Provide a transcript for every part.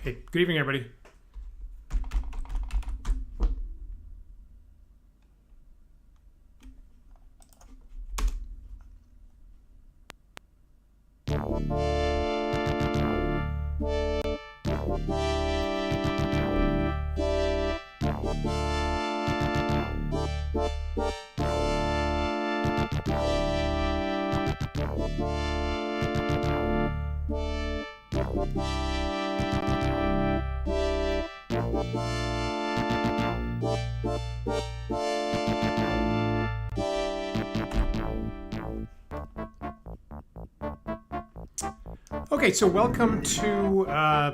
Hey, good evening, everybody. Okay, so welcome to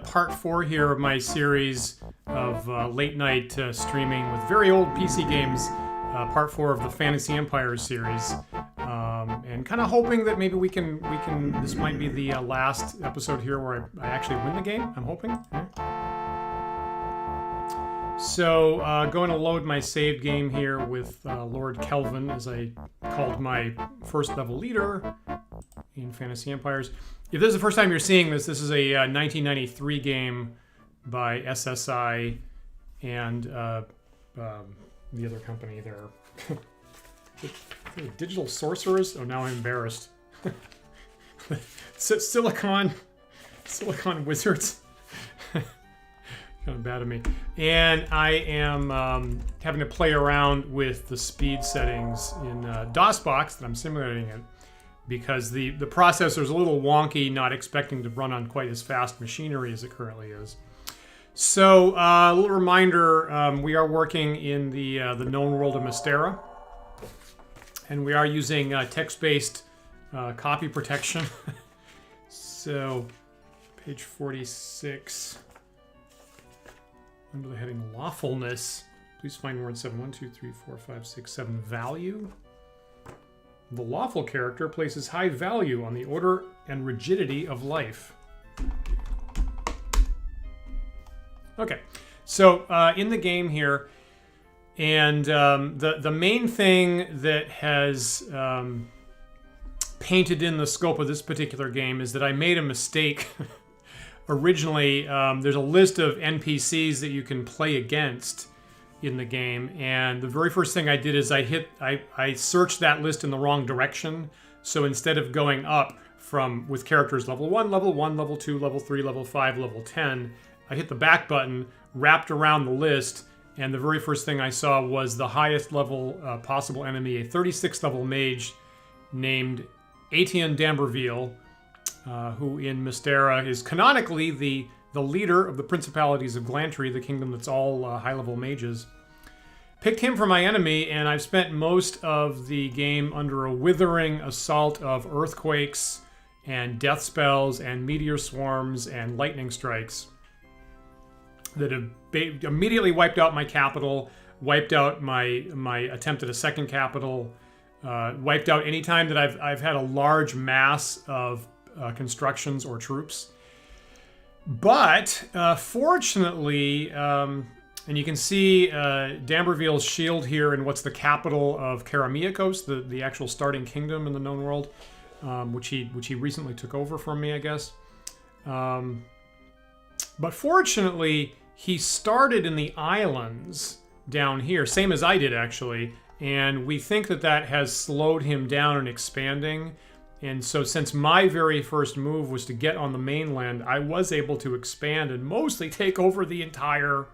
part 4 here of my series of late night streaming with very old PC games, part 4 of the Fantasy Empires series, and kind of hoping that maybe we can this might be the last episode here where I actually win the game. I'm hoping. So going to load my saved game here with Lord Kelvin, as I called my first level leader in Fantasy Empires. If this is the first time you're seeing this, this is a 1993 game by SSI and the other company there. Digital Sorcerers? Oh, now I'm embarrassed. Silicon Wizards. Kind of bad of me. And I am having to play around with the speed settings in DOSBox that I'm simulating it, because the processor is a little wonky, not expecting to run on quite as fast machinery as it currently is. So a little reminder, we are working in the known world of Mystara, and we are using text-based copy protection. So page 46, under the heading Lawfulness, please find word 7, 1, 2, 3, 4, 5, 6, 7, value. The lawful character places high value on the order and rigidity of life. Okay, so in the game here, and the main thing that has painted in the scope of this particular game is that I made a mistake. Originally, there's a list of NPCs that you can play against in the game, and the very first thing I did is I searched that list in the wrong direction. So instead of going up with characters level 1, level 2, level 3, level 5, level 10, I hit the back button, wrapped around the list, and the very first thing I saw was the highest level possible enemy, a 36th level mage named Etienne d'Amberville, who in Mystara is canonically the leader of the Principalities of Glantry, the kingdom that's all high-level mages. Picked him for my enemy, and I've spent most of the game under a withering assault of earthquakes and death spells and meteor swarms and lightning strikes that have immediately wiped out my capital, wiped out my attempt at a second capital, wiped out any time that I've had a large mass of constructions or troops. But fortunately, and you can see d'Amberville's shield here in what's the capital of Karamiakos, the actual starting kingdom in the known world, which he recently took over from me, I guess. But fortunately, he started in the islands down here, same as I did actually, and we think that has slowed him down in expanding. And so since my very first move was to get on the mainland, I was able to expand and mostly take over the entire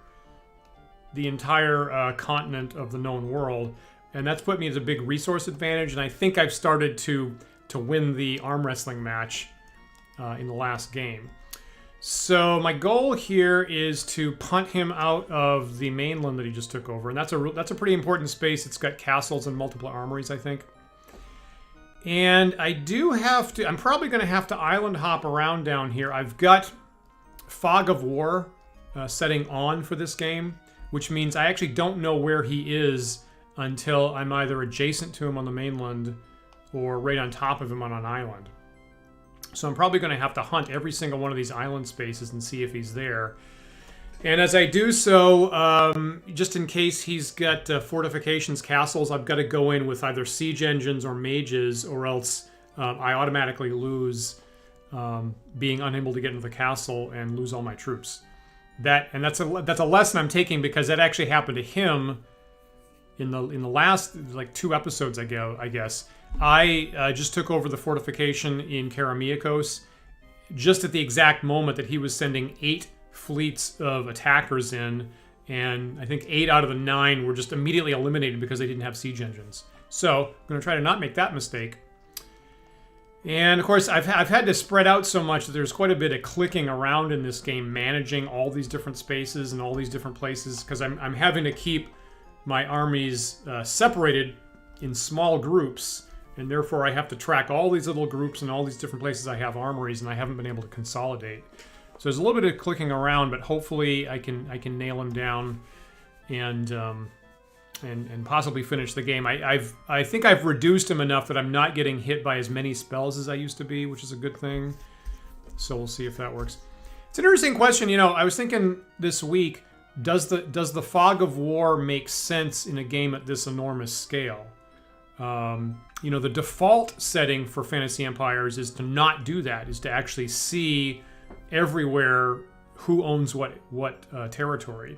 continent of the known world. And that's put me as a big resource advantage. And I think I've started to win the arm wrestling match in the last game. So my goal here is to punt him out of the mainland that he just took over. And that's a pretty important space. It's got castles and multiple armories, I think. And I'm probably going to have to island hop around down here. I've got Fog of War setting on for this game, which means I actually don't know where he is until I'm either adjacent to him on the mainland or right on top of him on an island. So I'm probably going to have to hunt every single one of these island spaces and see if he's there. And as I do so, just in case he's got fortifications, castles, I've got to go in with either siege engines or mages, or else I automatically lose being unable to get into the castle and lose all my troops. that's a lesson I'm taking, because that actually happened to him in the last like 2 episodes ago, I guess. I just took over the fortification in Karamiakos just at the exact moment that he was sending 8 fleets of attackers in, and I think 8 out of the 9 were just immediately eliminated because they didn't have siege engines. So I'm going to try to not make that mistake. And of course, I've had to spread out so much that there's quite a bit of clicking around in this game, managing all these different spaces and all these different places, because I'm having to keep my armies separated in small groups, and therefore I have to track all these little groups and all these different places I have armories, and I haven't been able to consolidate. So there's a little bit of clicking around, but hopefully I can nail him down and possibly finish the game. I think I've reduced him enough that I'm not getting hit by as many spells as I used to be, which is a good thing. So we'll see if that works. It's an interesting question. You know, I was thinking this week, does the fog of war make sense in a game at this enormous scale? You know, the default setting for Fantasy Empires is to not do that, is to actually see everywhere who owns what territory.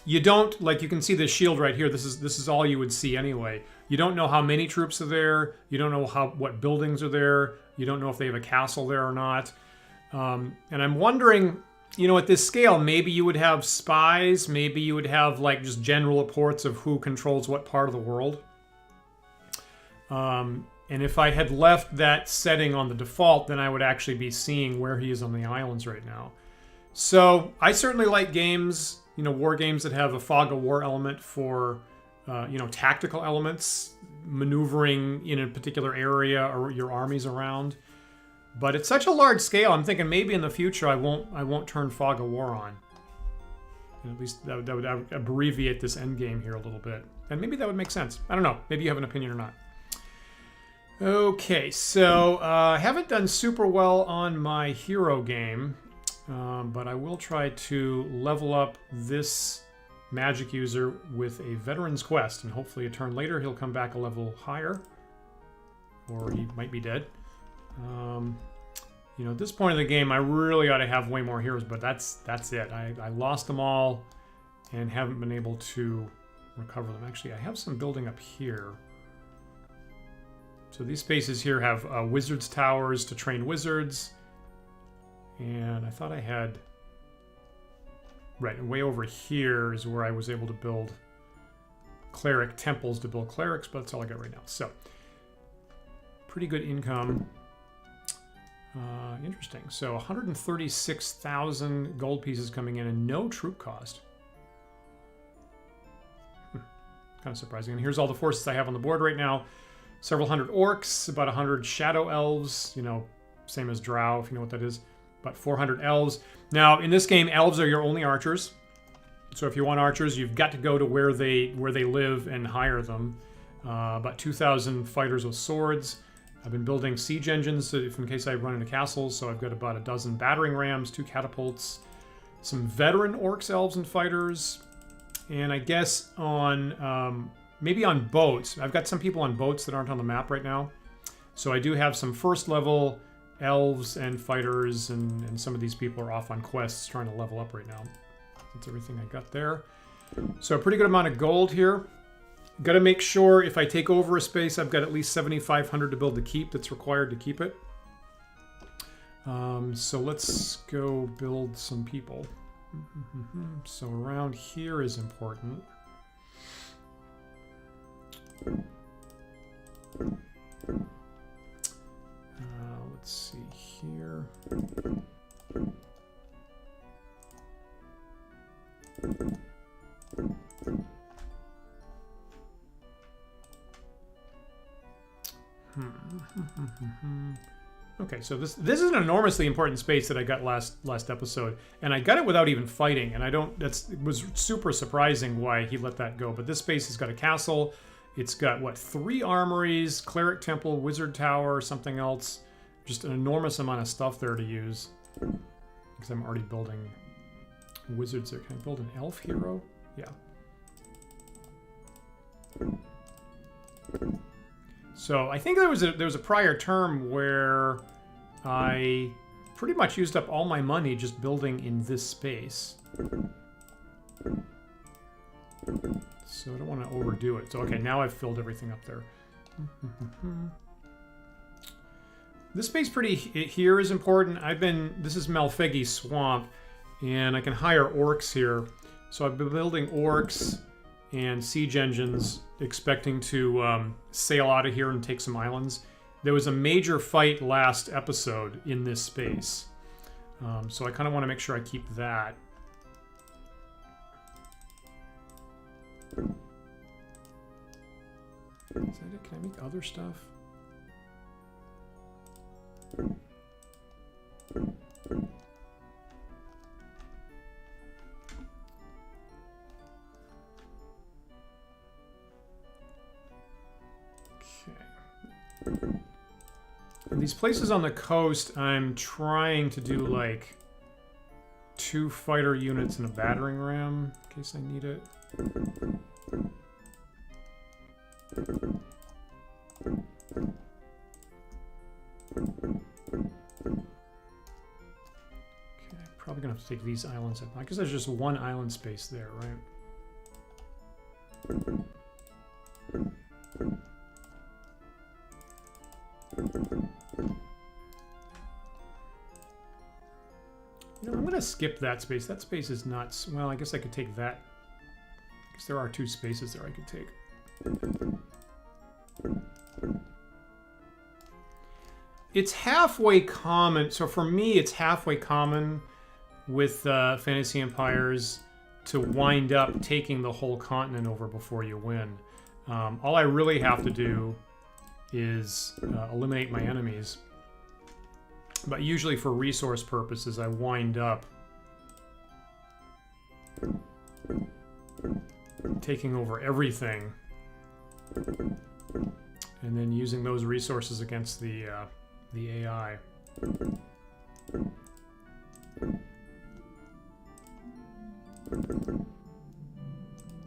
You don't, like, you can see this shield right here. This is all you would see anyway. You don't know how many troops are there. You don't know what buildings are there. You don't know if they have a castle there or not. And I'm wondering, you know, at this scale, maybe you would have spies. Maybe you would have, like, just general reports of who controls what part of the world. And if I had left that setting on the default, then I would actually be seeing where he is on the islands right now. So I certainly like games, you know, war games that have a fog of war element for, you know, tactical elements, maneuvering in a particular area or your armies around. But it's such a large scale. I'm thinking maybe in the future I won't turn fog of war on. And at least that would abbreviate this end game here a little bit, and maybe that would make sense. I don't know. Maybe you have an opinion or not. Okay, so I haven't done super well on my hero game. But I will try to level up this magic user with a veteran's quest, and hopefully a turn later he'll come back a level higher, or he might be dead. You know, at this point in the game, I really ought to have way more heroes, but that's it. I lost them all and haven't been able to recover them. Actually, I have some building up here. So these spaces here have wizards' towers to train wizards. And I thought I had... Right, way over here is where I was able to build cleric temples to build clerics, but that's all I got right now. So, pretty good income. Interesting. So, 136,000 gold pieces coming in and no troop cost. Kind of surprising. And here's all the forces I have on the board right now. Several hundred orcs, about 100 shadow elves, you know, same as drow, if you know what that is. About 400 elves. Now, in this game, elves are your only archers. So if you want archers, you've got to go to where they live and hire them. About 2,000 fighters with swords. I've been building siege engines in case I run into castles. So I've got about a dozen battering rams, 2 catapults, some veteran orcs, elves, and fighters. And I guess on maybe on boats. I've got some people on boats that aren't on the map right now. So I do have some first level elves and fighters, and some of these people are off on quests trying to level up right now. That's everything I got there. So a pretty good amount of gold here. Got to make sure if I take over a space, I've got at least 7,500 to build the keep that's required to keep it. So let's go build some people. So around here is important. Let's see here. Okay, so this is an enormously important space that I got last episode, and I got it without even fighting, and it was super surprising why he let that go. But this space has got a castle. It's got, what, 3 armories, cleric temple, wizard tower, something else. Just an enormous amount of stuff there to use. Because I'm already building wizards there. Can I build an elf hero? Yeah. So I think there was a prior term where I pretty much used up all my money just building in this space. So I don't want to overdo it. So, okay, now I've filled everything up there. This space here is important. This is Malfeghi Swamp, and I can hire orcs here. So I've been building orcs and siege engines, expecting to sail out of here and take some islands. There was a major fight last episode in this space. So I kind of want to make sure I keep that. Is that it? Can I make other stuff? And these places on the coast, I'm trying to do like 2 fighter units and a battering ram in case I need it. Probably gonna have to take these islands up. I guess there's just 1 island space there, right? You know, I'm gonna skip that space. That space is not... Well, I guess I could take that. I guess there are 2 spaces there I could take. It's halfway common. So for me, it's halfway common with Fantasy Empires to wind up taking the whole continent over before you win. All I really have to do is eliminate my enemies. But usually for resource purposes, I wind up taking over everything and then using those resources against the AI.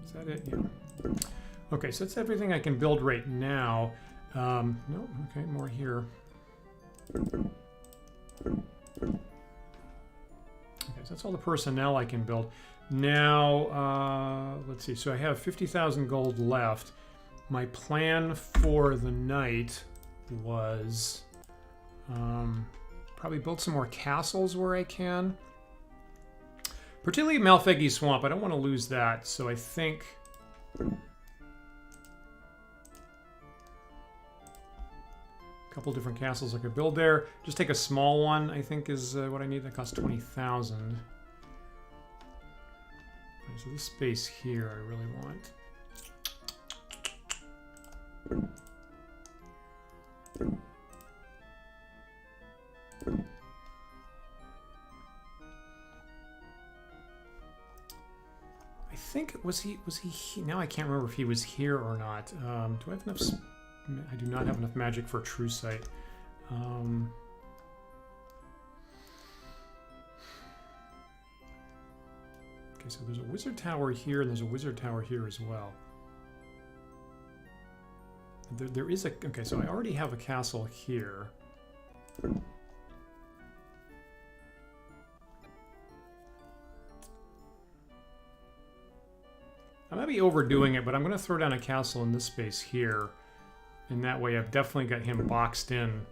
Is that it? Yeah. Okay, so that's everything I can build right now. No, okay, more here. Okay, so that's all the personnel I can build. Now, let's see. So I have 50,000 gold left. My plan for the night was probably build some more castles where I can. Particularly Malfeghi Swamp. I don't want to lose that, so I think... a couple different castles I could build there. Just take a small one, I think, is what I need. That costs 20,000. Right, so this space here I really want. I think was he now I can't remember if he was here or not. Do I have enough? I do not have enough magic for a true sight. Okay, so there's a wizard tower here, and there's a wizard tower here as well. There is a... Okay, so I already have a castle here. I might be overdoing it, but I'm going to throw down a castle in this space here. And that way I've definitely got him boxed in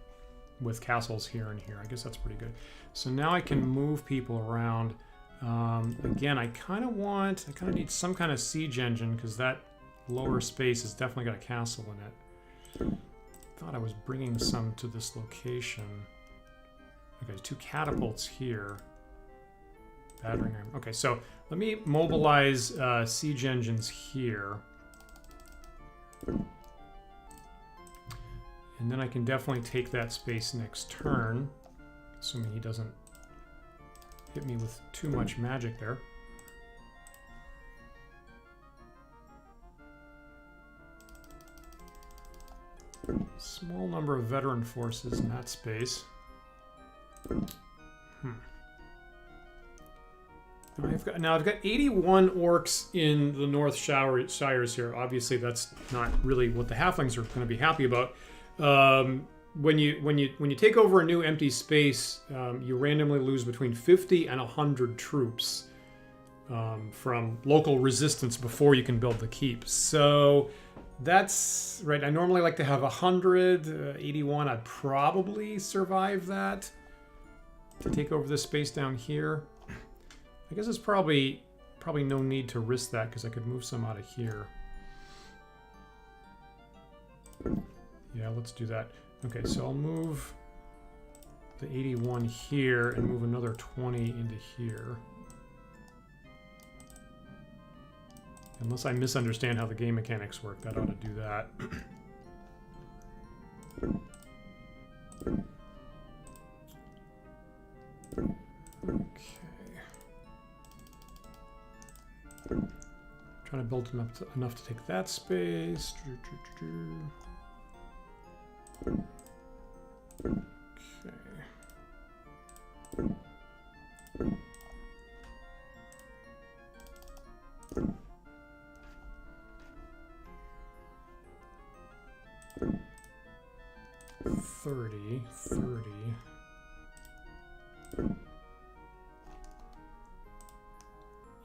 with castles here and here. I guess that's pretty good. So now I can move people around. Again, I kind of need some kind of siege engine because that lower space has definitely got a castle in it. Thought I was bringing some to this location. Okay, 2 catapults here. Battering ram. Okay, so let me mobilize siege engines here. And then I can definitely take that space next turn, assuming he doesn't hit me with too much magic there. Small number of veteran forces in that space. Now I've got 81 orcs in the North Shires here. Obviously, that's not really what the halflings are going to be happy about. when you take over a new empty space, you randomly lose between 50 and 100 troops from local resistance before you can build the keep. So that's right. I normally like to have 100. 81, I'd probably survive that to take over this space down here. I guess it's probably no need to risk that because I could move some out of here. Yeah, let's do that. Okay, so I'll move the 81 here and move another 20 into here. Unless I misunderstand how the game mechanics work, that ought to do that. Okay. Trying to build enough to take that space. Okay. 30.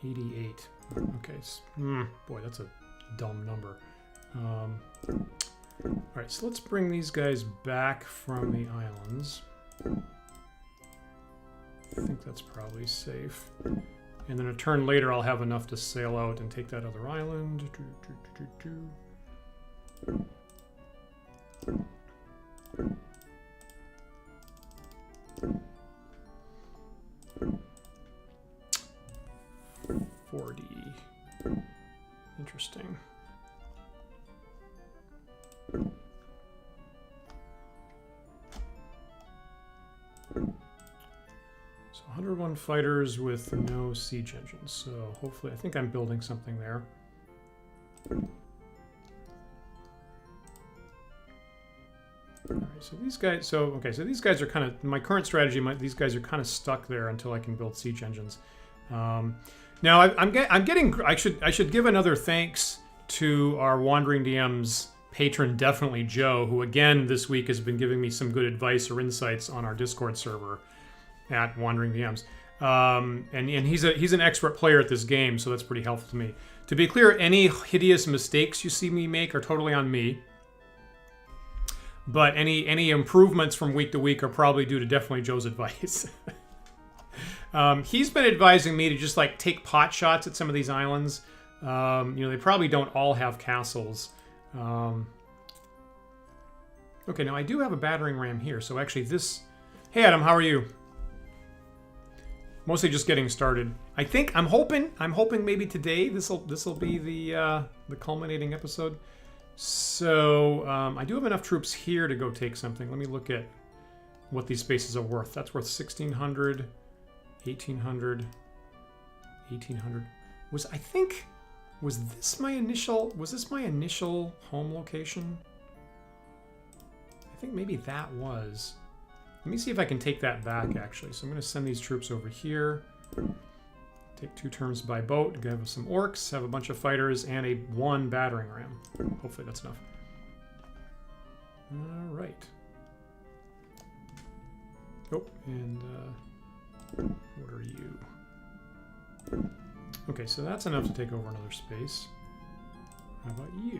88. Okay. Boy, that's a dumb number. All right, so let's bring these guys back from the islands. I think that's probably safe. And then a turn later, I'll have enough to sail out and take that other island. 40. Interesting. So 101 fighters with no siege engines. So hopefully, I think I'm building something there. All right, so these guys. So okay, so these guys are kind of my current strategy. These guys are kind of stuck there until I can build siege engines. Now I'm getting. I should give another thanks to our Wandering DM's patron, Definitely Joe, who again this week has been giving me some good advice or insights on our Discord server at Wandering DMs. And he's an expert player at this game, so that's pretty helpful to me. To be clear, any hideous mistakes you see me make are totally on me. But any improvements from week to week are probably due to Definitely Joe's advice. He's been advising me to just like take pot shots at some of these islands. You know, they probably don't all have castles. Okay, now I do have a battering ram here, so actually this... Hey Adam, how are you? Mostly just getting started. I'm hoping maybe today this'll be the culminating episode. So I do have enough troops here to go take something. Let me look at what these spaces are worth. That's worth 1,600, 1,800, 1,800. Was this my initial home location? I think maybe that was. Let me see if I can take that back, actually. So I'm going to send these troops over here. Take 2 turns by boat. Have some orcs, have a bunch of fighters, and one battering ram. Hopefully that's enough. All right. Oh, and what are you? Okay, so that's enough to take over another space. How about you?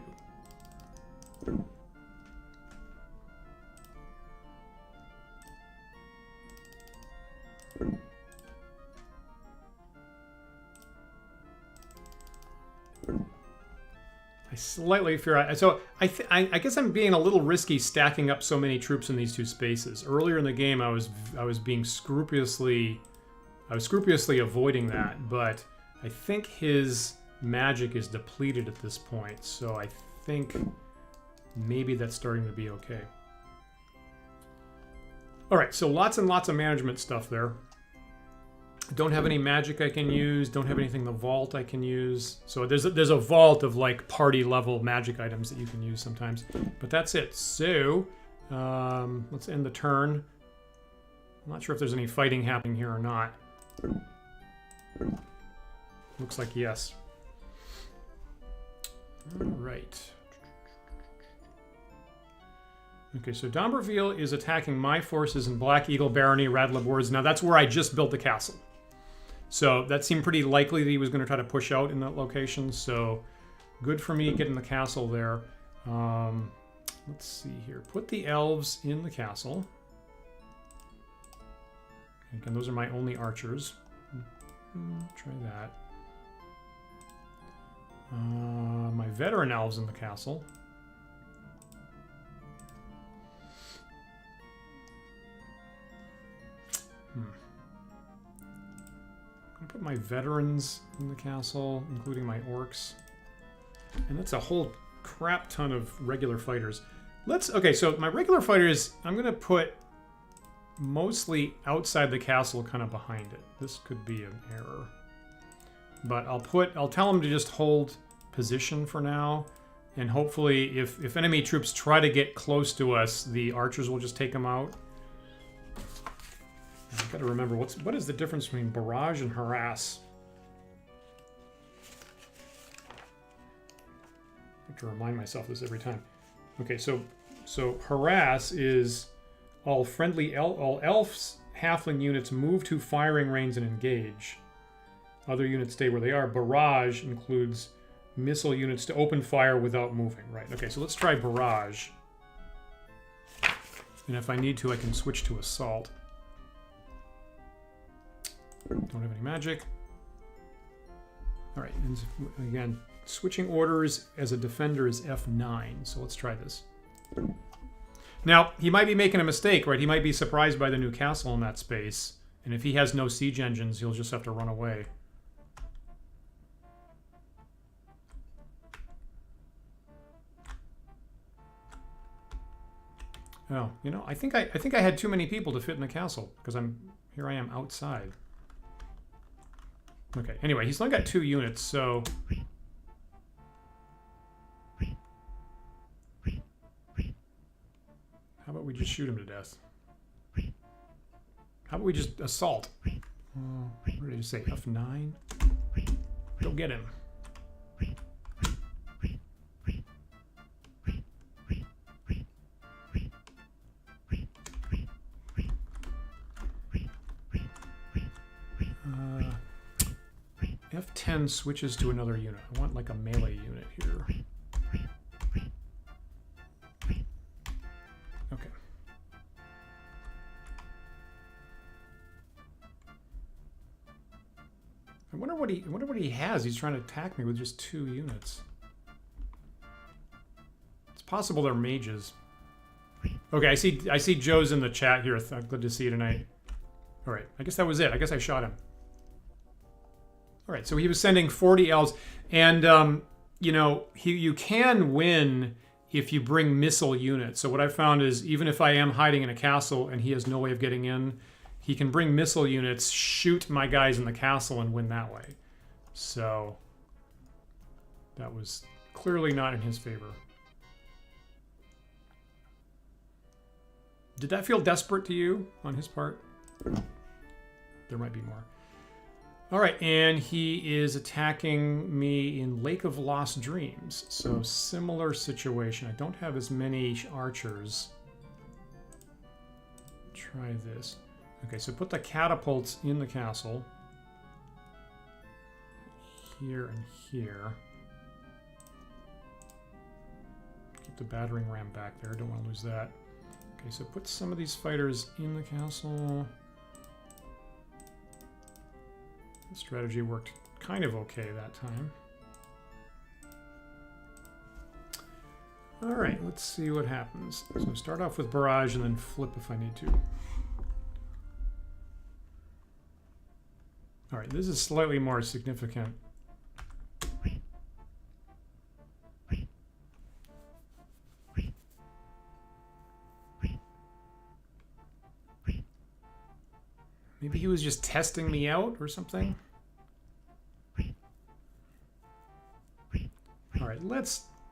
I slightly fear. So I guess I'm being a little risky stacking up so many troops in these 2 spaces. Earlier in the game, I was being scrupulously avoiding that, but I think his magic is depleted at this point, so I think maybe that's starting to be okay. All right, so lots and lots of management stuff there. Don't have any magic I can use. Don't have anything in the vault I can use. So there's a vault of like party level magic items that you can use sometimes. But that's it. So let's end the turn. I'm not sure if there's any fighting happening here or not. Looks like yes. All right. Okay, so D'Amberville is attacking my forces in Black Eagle, Barony, Radlib Woods. Now that's where I just built the castle. So that seemed pretty likely that he was going to try to push out in that location. So good for me getting the castle there. Let's see here. Put the elves in the castle. Again, those are my only archers. Try that. My veteran elves in the castle. I'm gonna put my veterans in the castle, including my orcs. And that's a whole crap ton of regular fighters. Okay, so my regular fighters, I'm gonna put mostly outside the castle, kind of behind it. This could be an error. But I'll tell them to just hold position for now. And hopefully, if enemy troops try to get close to us, the archers will just take them out. I've got to remember, what is the difference between barrage and harass? I have to remind myself this every time. Okay, so harass is all elves, halfling units move to firing range and engage. Other units stay where they are. Barrage includes missile units to open fire without moving. Right, okay, so let's try barrage. And if I need to, I can switch to assault. Don't have any magic. All right, and again, switching orders as a defender is F9, so let's try this. Now, he might be making a mistake, right? He might be surprised by the new castle in that space, and if he has no siege engines, he'll just have to run away. Oh, you know, I think I had too many people to fit in the castle because here I am outside. Okay, anyway, he's only got 2 units, so how about we just shoot him to death? How about we just assault? What did you say? F9? Go get him. F10 switches to another unit. I want like a melee unit here. Okay. I wonder what he has. He's trying to attack me with just 2 units. It's possible they're mages. Okay, I see Joe's in the chat here. Good to see you tonight. All right, I guess that was it. I guess I shot him. All right, so he was sending 40 elves, and you know, you can win if you bring missile units. So what I found is, even if I am hiding in a castle and he has no way of getting in, he can bring missile units, shoot my guys in the castle, and win that way. So that was clearly not in his favor. Did that feel desperate to you on his part? There might be more. All right, and he is attacking me in Lake of Lost Dreams. So similar situation. I don't have as many archers. Try this. Okay, so put the catapults in the castle. Here and here. Keep the battering ram back there. Don't want to lose that. Okay, so put some of these fighters in the castle. The strategy worked kind of okay that time. All right, let's see what happens. So start off with barrage and then flip if I need to. All right, this is slightly more significant. Maybe he was just testing me out or something. All right,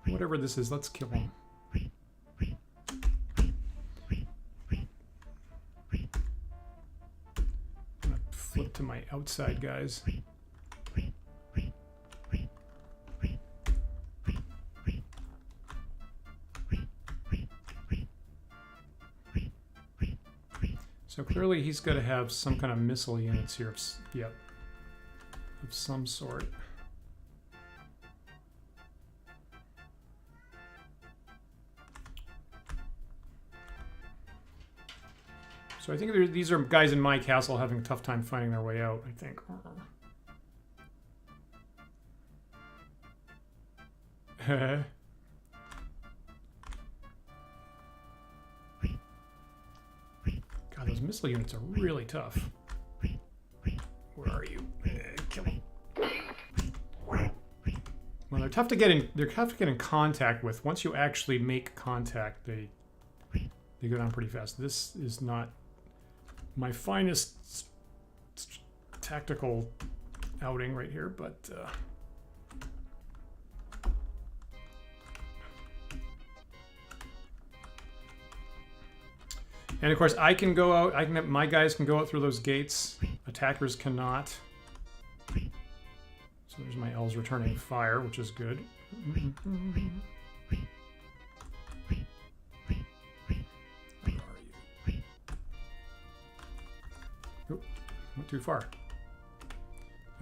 whatever this is, let's kill him. I'm gonna flip to my outside guys. So clearly he's got to have some kind of missile units here. Yep. Of some sort. So I think these are guys in my castle having a tough time finding their way out, I think. God, those missile units are really tough. Where are you? Kill me. Well, they're tough to get in. They're tough to get in contact with. Once you actually make contact, they go down pretty fast. This is not my finest tactical outing right here, but and of course I can go out. My guys can go out through those gates. Attackers cannot. So there's my elves returning fire, which is good. Went too far.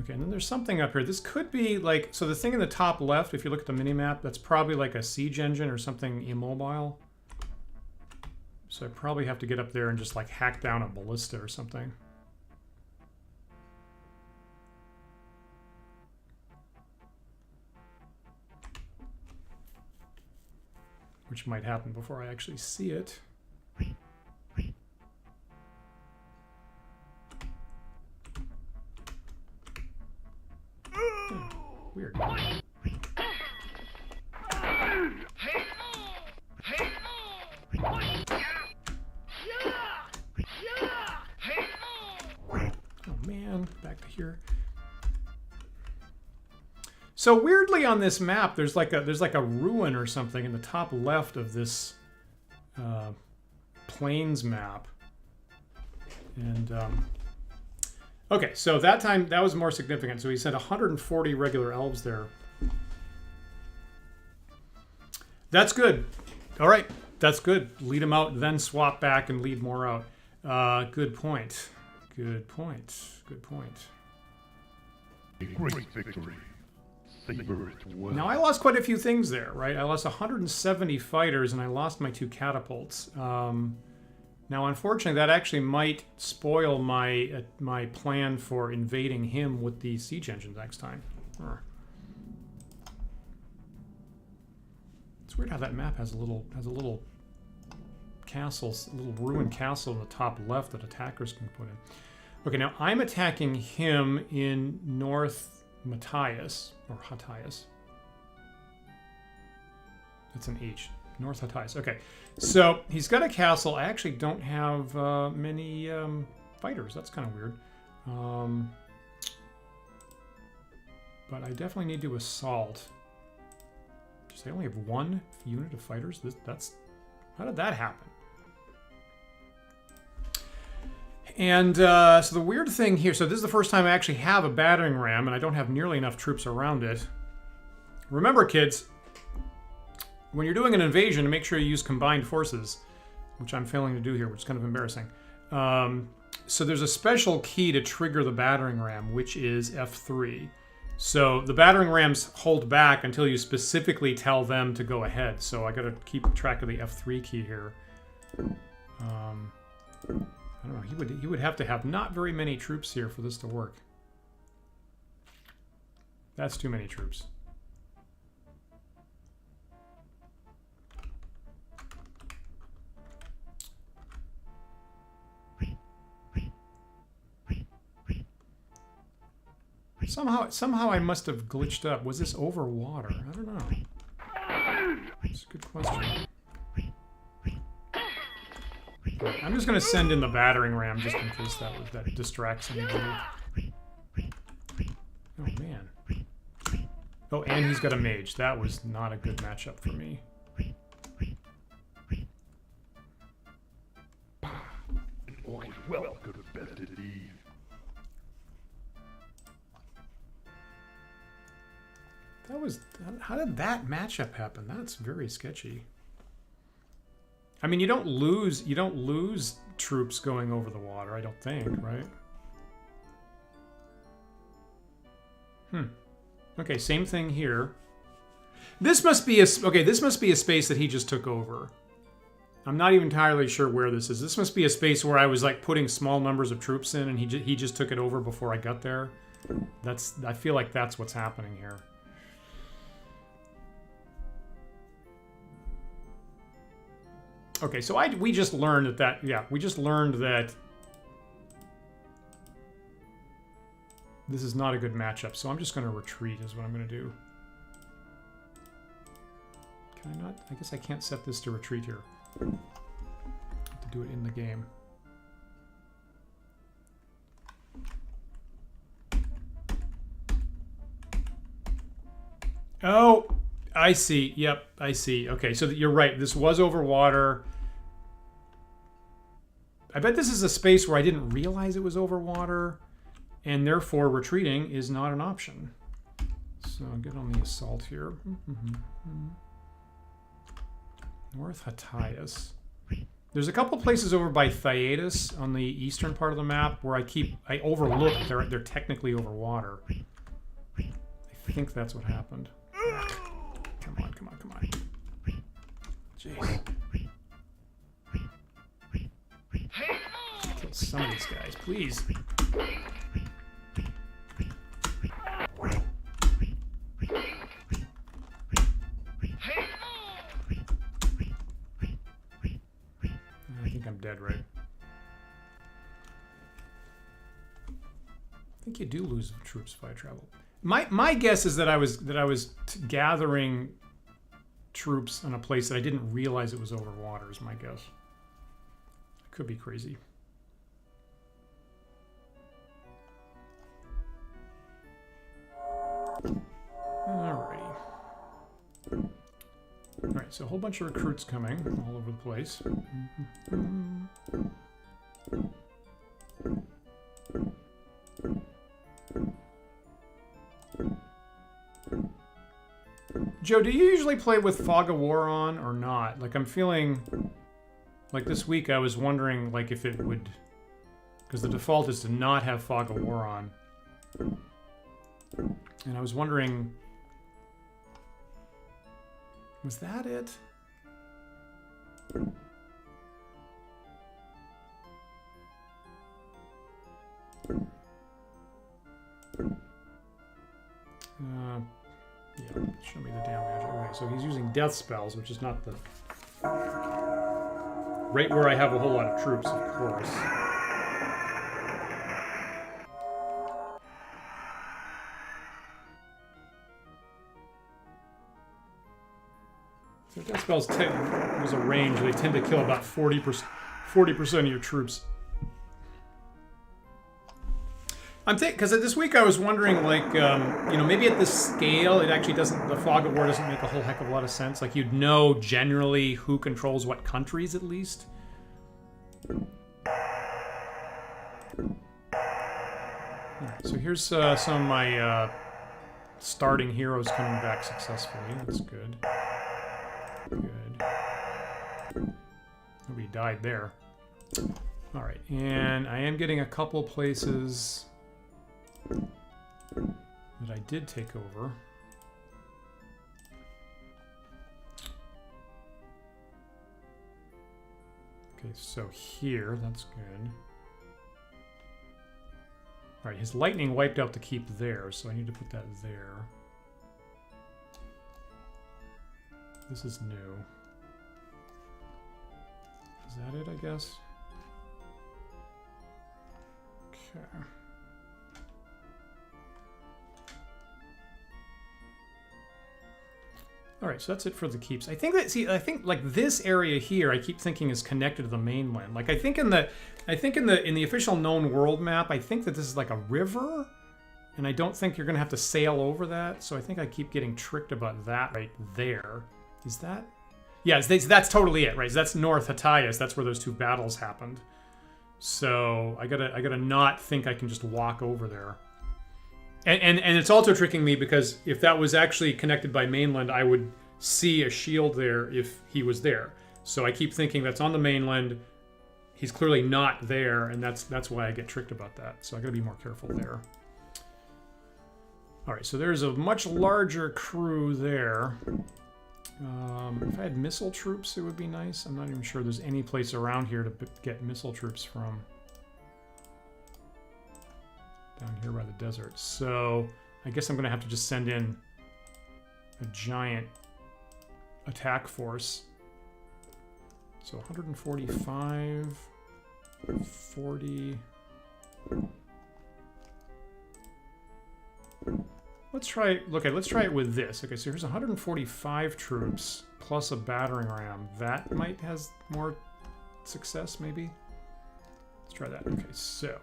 Okay, and then there's something up here. This could be like, so the thing in the top left, if you look at the mini-map, that's probably like a siege engine or something immobile. So I probably have to get up there and just like hack down a ballista or something. Which might happen before I actually see it. Weird. Oh man, back to here. So weirdly on this map, there's like a ruin or something in the top left of this plains map. And okay, so that time that was more significant. So he sent 140 regular elves there. That's good. All right, that's good. Lead them out, then swap back and lead more out. Good point. Good point. Good point. A great victory. Savor it well. Now I lost quite a few things there, right? I lost 170 fighters and I lost my 2 catapults. Now, unfortunately, that actually might spoil my my plan for invading him with the siege engine next time. It's weird how that map has a little castle, a little ruined castle in the top left that attackers can put in. Okay, now I'm attacking him in North Matthias or Hatias. It's an H. North Hatias. Okay, so he's got a castle. I actually don't have many fighters. That's kind of weird. But I definitely need to assault. Just I only have 1 unit of fighters. That's how did that happen? And so the weird thing here. So this is the first time I actually have a battering ram, and I don't have nearly enough troops around it. Remember, kids. When you're doing an invasion, make sure you use combined forces, which I'm failing to do here, which is kind of embarrassing. So there's a special key to trigger the battering ram, which is F3. So the battering rams hold back until you specifically tell them to go ahead. So I got to keep track of the F3 key here. I don't know. He would have to have not very many troops here for this to work. That's too many troops. Somehow I must have glitched up. Was this over water? I don't know. It's a good question. I'm just going to send in the battering ram just in case that distracts anybody. Oh, man. Oh, and he's got a mage. That was not a good matchup for me. All is well, good bested Eve. How did that matchup happen? That's very sketchy. I mean, you don't lose troops going over the water, I don't think, right? Okay, same thing here. This must be a space that he just took over. I'm not even entirely sure where this is. This must be a space where I was like putting small numbers of troops in, and he just took it over before I got there. I feel like that's what's happening here. Okay, so we just learned we just learned that this is not a good matchup, so I'm just going to retreat is what I'm going to do. Can I not? I guess I can't set this to retreat here. I have to do it in the game. Oh, I see. Yep, I see. Okay, so you're right. This was over water. I bet this is a space where I didn't realize it was over water, and therefore retreating is not an option. So I'll get on the assault here. North Hatias. There's a couple places over by Thyatis on the eastern part of the map where I overlook they're technically over water. I think that's what happened. Come on, come on, come on. Jeez. Kill some of these guys, please. I think I'm dead, right? I think you do lose troops if I travel. My guess is that I was gathering troops in a place that I didn't realize it was over water. Is my guess. I could be crazy. Alrighty. Alright, so a whole bunch of recruits coming all over the place. Joe, do you usually play with Fog of War on or not? Like, I'm feeling like this week I was wondering like if it would, because the default is to not have Fog of War on. And I was wondering, was that it? Yeah, show me the damage. Okay, so he's using death spells, which is not the... right where I have a whole lot of troops, of course. So death spells was a range. They tend to kill about 40% of your troops. I'm thinking, because this week I was wondering, like, you know, maybe at this scale, it actually doesn't, the Fog of War doesn't make a whole heck of a lot of sense. Like, you'd know generally who controls what countries, at least. Alright, so here's some of my starting heroes coming back successfully. That's good. Good. Nobody died there. Alright, and I am getting a couple places that I did take over. Okay, so here, that's good. Alright, his lightning wiped out the keep there, so I need to put that there. This is new. Is that it, I guess? Okay. All right, so that's it for the keeps. I think that, see, I think like this area here, I keep thinking is connected to the mainland. Like I think in the official known world map, I think that this is like a river, and I don't think you're gonna have to sail over that. So I think I keep getting tricked about that right there. Is that? Yeah, that's totally it, right? So that's North Hatias. That's where those two battles happened. So I gotta not think I can just walk over there. And it's also tricking me because if that was actually connected by mainland, I would see a shield there if he was there. So I keep thinking that's on the mainland. He's clearly not there, and that's why I get tricked about that. So I got to be more careful there. All right, so there's a much larger crew there. If I had missile troops, it would be nice. I'm not even sure there's any place around here to get missile troops from. Down here by the desert. So I guess I'm going to have to just send in a giant attack force. So 145, 40. Let's try, okay, let's try it with this. Okay, so here's 145 troops plus a battering ram. That might has more success, maybe? Let's try that. Okay, so do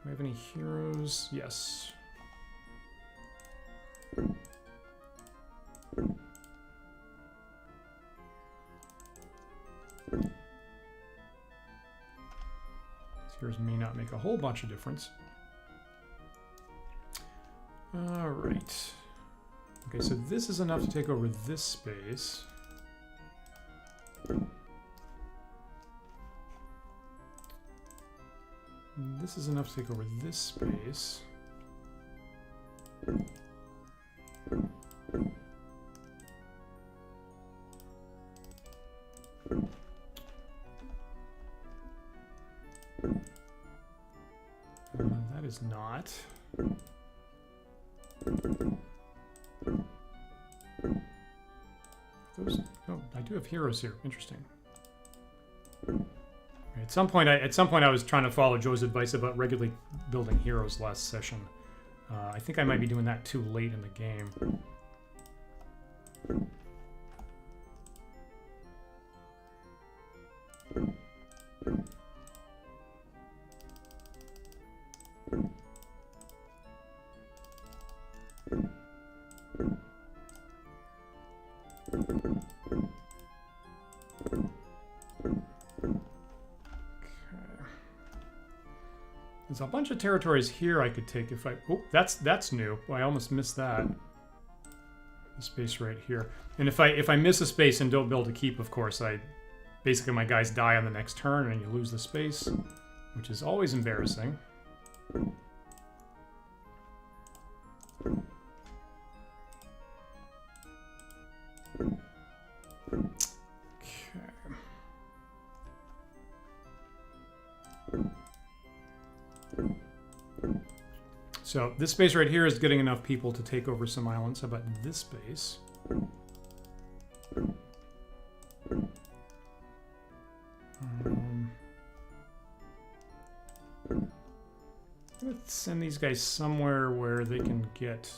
we have any heroes? Yes. Heroes may not make a whole bunch of difference. All right. Okay, so this is enough to take over this space. This is enough to take over this space. That is not. Those, oh, I do have heroes here. Interesting. At some point, I was trying to follow Joe's advice about regularly building heroes last session. I think I might be doing that too late in the game. There's a bunch of territories here I could take if I... Oh, that's new. Well, I almost missed that. The space right here. And if I miss a space and don't build a keep, of course, basically my guys die on the next turn and you lose the space, which is always embarrassing. So this space right here is getting enough people to take over some islands. How about this space? Let's send these guys somewhere where they can get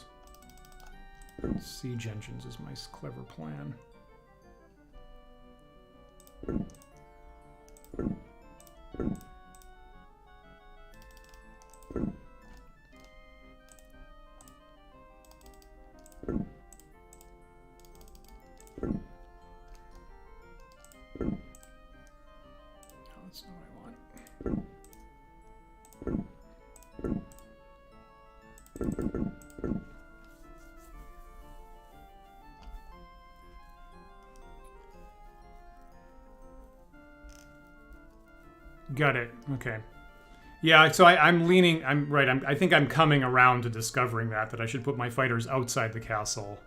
siege engines is my clever plan. Got it. Okay. Yeah, so I'm leaning... I think I'm coming around to discovering that I should put my fighters outside the castle.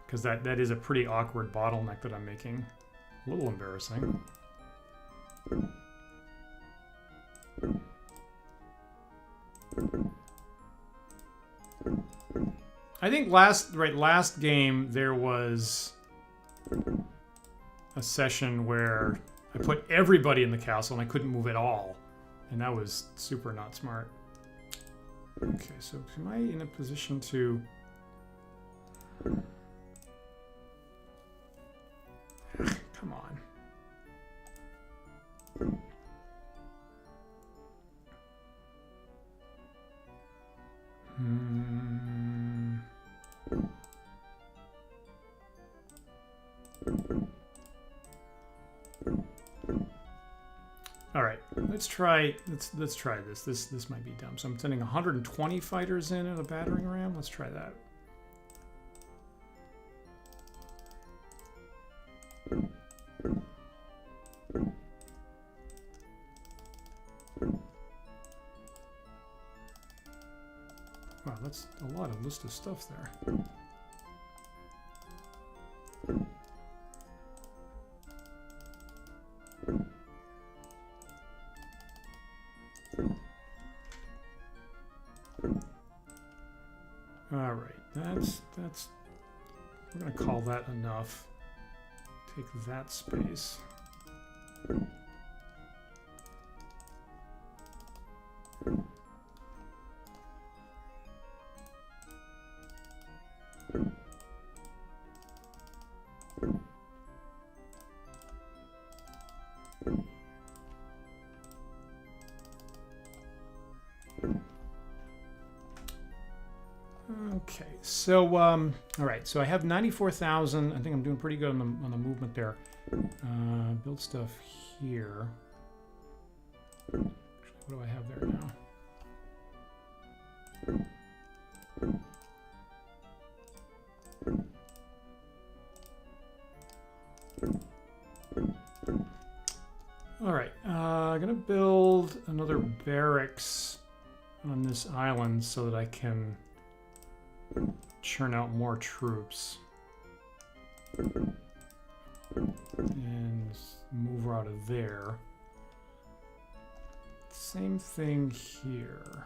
Because that is a pretty awkward bottleneck that I'm making. A little embarrassing. I think last game there was a session where I put everybody in the castle and I couldn't move at all. And that was super not smart. Okay, so am I in a position to... Come on. All right, let's try this. This might be dumb. So I'm sending 120 fighters in at a battering ram. Let's try that. Wow, that's a lot of list of stuff there. All right, that's we're gonna call that enough. Take that space. Okay, so all right, so I have 94,000. I think I'm doing pretty good on the movement there. Build stuff here. Actually, what do I have there now? All right, I'm gonna build another barracks on this island so that I can churn out more troops and move her out of there. Same thing here.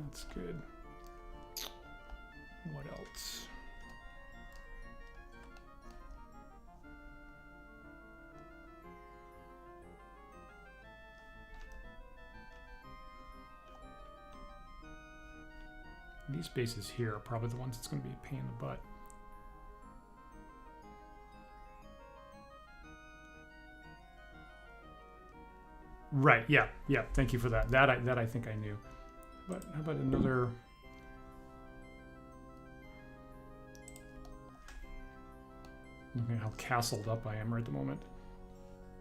That's good. What else? These bases here are probably the ones that's going to be a pain in the butt. Right, yeah, thank you for that. That I think I knew. But how about another... Look at how castled up I am right at the moment.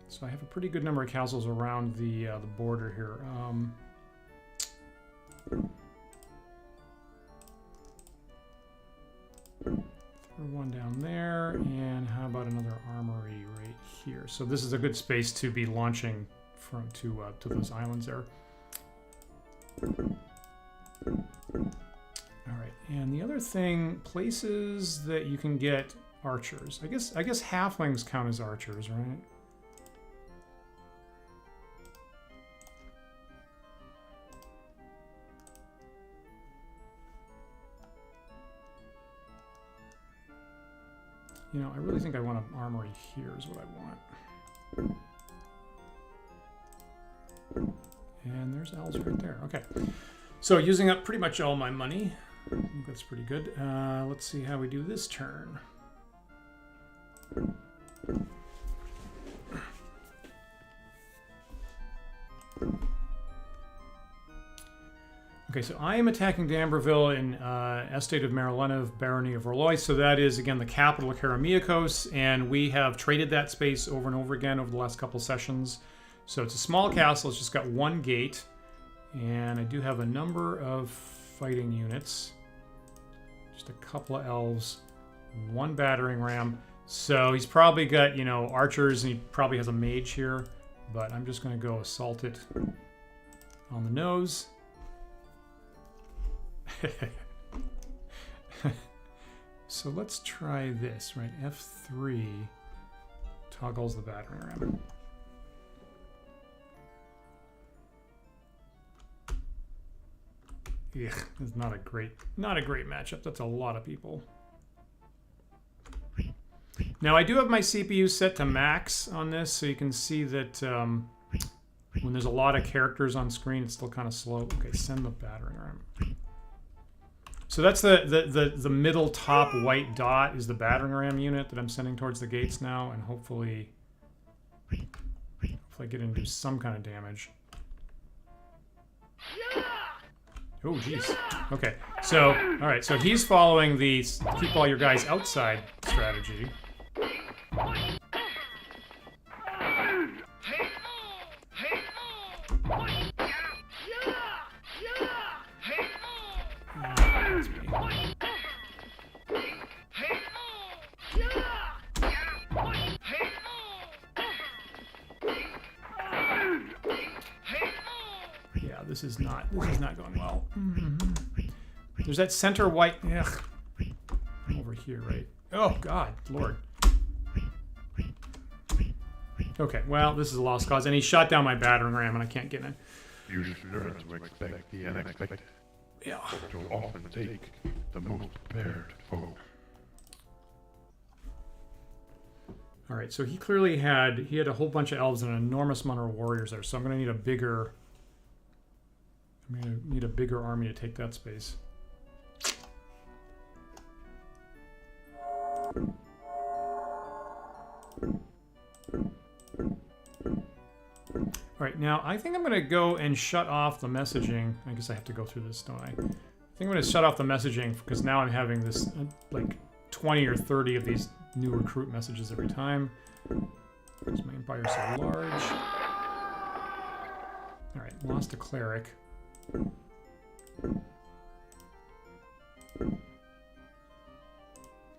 So I have a pretty good number of castles around the border here. Throw one down there, and how about another armory right here? So this is a good space to be launching from to those islands there. All right, and the other thing, places that you can get archers. I guess halflings count as archers, right? You know, I really think I want an armory here is what I want. And there's elves right there. Okay. So using up pretty much all my money. I think that's pretty good. Let's see how we do this turn. Okay, so I am attacking D'Amberville in Estate of Marilenov, Barony of Orlois. So that is, again, the capital of Karamiakos, and we have traded that space over and over again over the last couple sessions. So it's a small castle. It's just got one gate, and I do have a number of fighting units. Just a couple of elves, one battering ram. So he's probably got, you know, archers, and he probably has a mage here. But I'm just going to go assault it on the nose. So let's try this, right? F3 toggles the battering ram. Yeah, it's not a great matchup. That's a lot of people. Now I do have my CPU set to max on this, so you can see that when there's a lot of characters on screen, it's still kind of slow. Okay, send the battering ram. So that's the middle top white dot is the battering ram unit that I'm sending towards the gates now, and hopefully I get into some kind of damage. Oh, jeez. Okay, so, all right, so he's following the keep all your guys outside strategy. this is not going well. There's that center white. Ugh. I'm over here, right? Oh God, Lord. Okay, well, this is a lost cause, and he shot down my battering ram, and I can't get in. You should learn to expect the unexpected. Yeah. But you'll often take the most prepared foe. All right, so he clearly had a whole bunch of elves and an enormous amount of warriors there. So I'm going to need a bigger army to take that space. All right, now I think I'm going to go and shut off the messaging. I guess I have to go through this, don't I? I think I'm going to shut off the messaging because now I'm having this like 20 or 30 of these new recruit messages every time. Because my empire's so large. All right, lost a cleric. All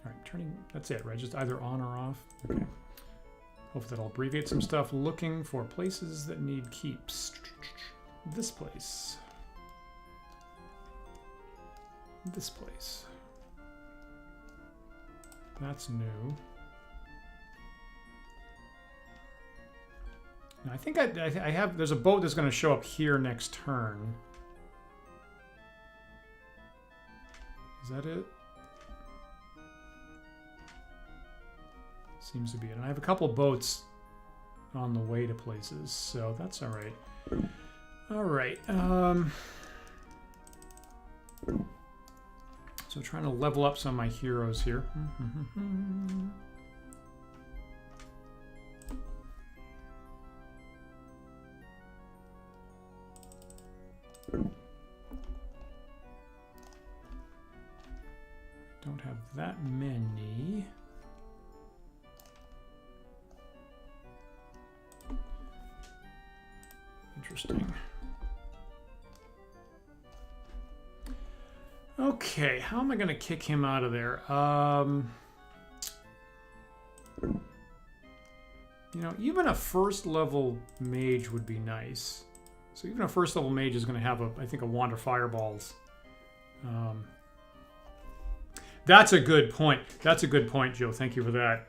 right, turning. That's it, right? Just either on or off. Okay. Hopefully that'll abbreviate some stuff. Looking for places that need keeps. This place. This place. That's new. Now, I think I have. There's a boat that's going to show up here next turn. Is that it? Seems to be it. And I have a couple boats on the way to places, so that's all right. All right. So trying to level up some of my heroes here. Don't have that many. Interesting. Okay, how am I going to kick him out of there? You know, even a first level mage would be nice. So even a first level mage is going to have, I think, a wand of fireballs. That's a good point. That's a good point, Joe. Thank you for that.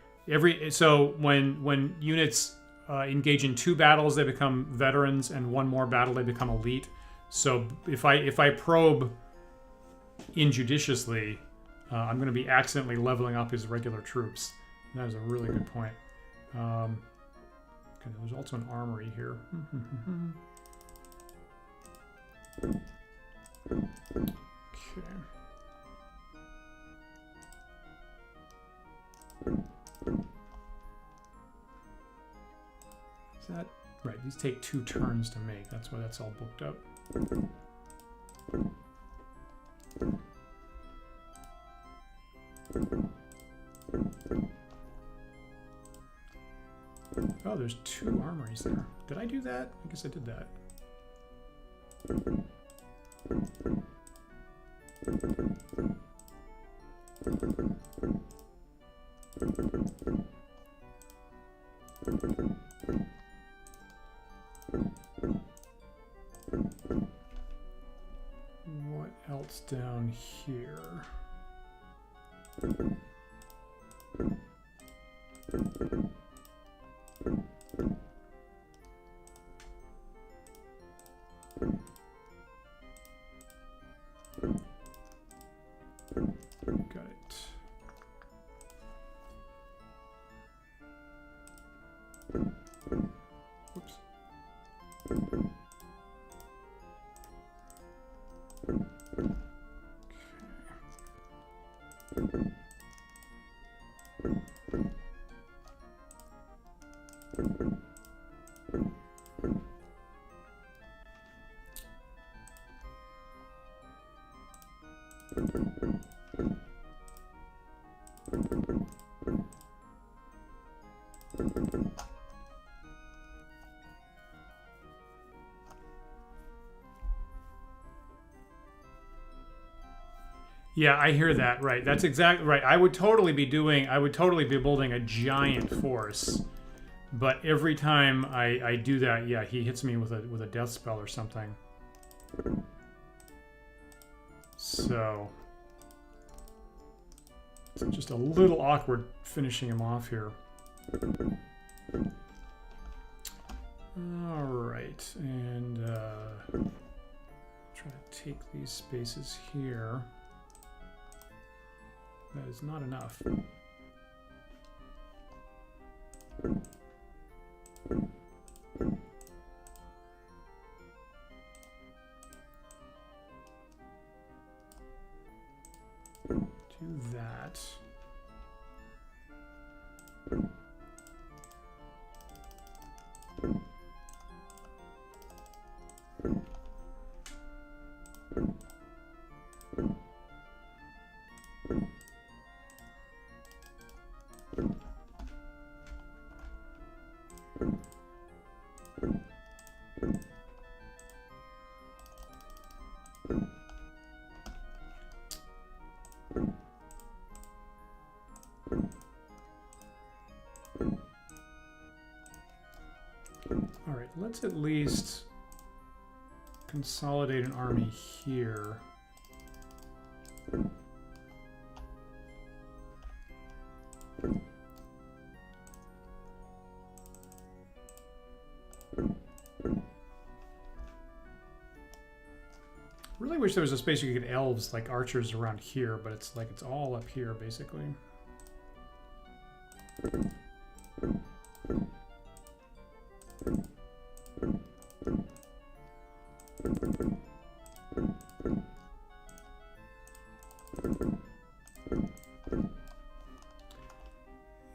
So when units engage in 2 battles, they become veterans, and 1 more battle, they become elite. So if I probe injudiciously, I'm going to be accidentally leveling up his regular troops. That is a really good point. Okay, there's also an armory here. Okay. Is that right? These take 2 turns to make. That's why that's all booked up. Oh, there's 2 armories there. Did I do that? I guess I did that. What else down here? Got it. Whoops. Yeah, I hear that. Right. That's exactly right. I would totally be building a giant force. But every time I do that, yeah, he hits me with a death spell or something. So it's just a little awkward finishing him off here. All right, and try to take these spaces here. That is not enough. Do that. All right, let's at least consolidate an army here. Really wish there was a space you could get elves like archers around here, but it's like it's all up here basically.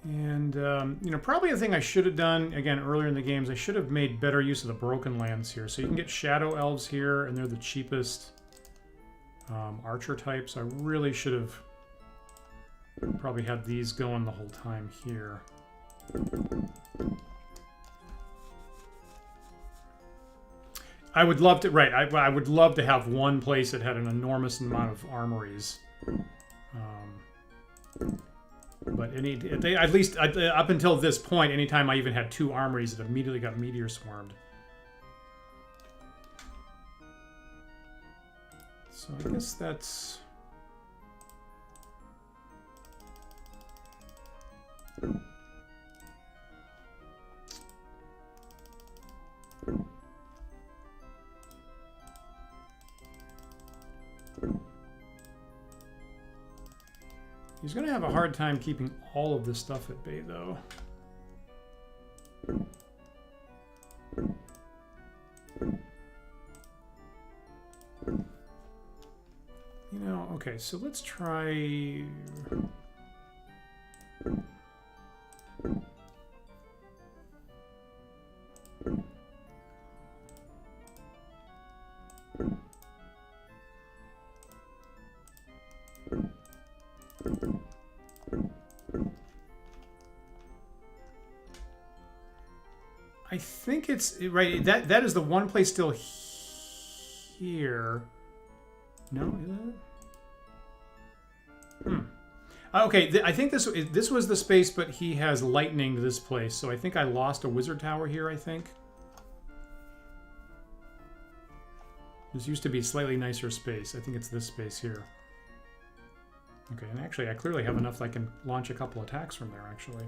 And, you know, probably the thing I should have done, again, earlier in the games, I should have made better use of the broken lands here. So you can get shadow elves here, and they're the cheapest archer types. I really should have probably had these going the whole time here. I would love to, right, I would love to have one place that had an enormous amount of armories. But at least up until this point, anytime I even had 2 armories, it immediately got meteor swarmed. So I guess that's... He's going to have a hard time keeping all of this stuff at bay, though. You know, okay, so let's try... I think it's right. That is the one place still here. No, is it? Okay, I think this was the space, but he has lightning to this place, so I think I lost a wizard tower here. I think this used to be a slightly nicer space. I think it's this space here. Okay, and actually, I clearly have enough that I can launch a couple attacks from there. Actually.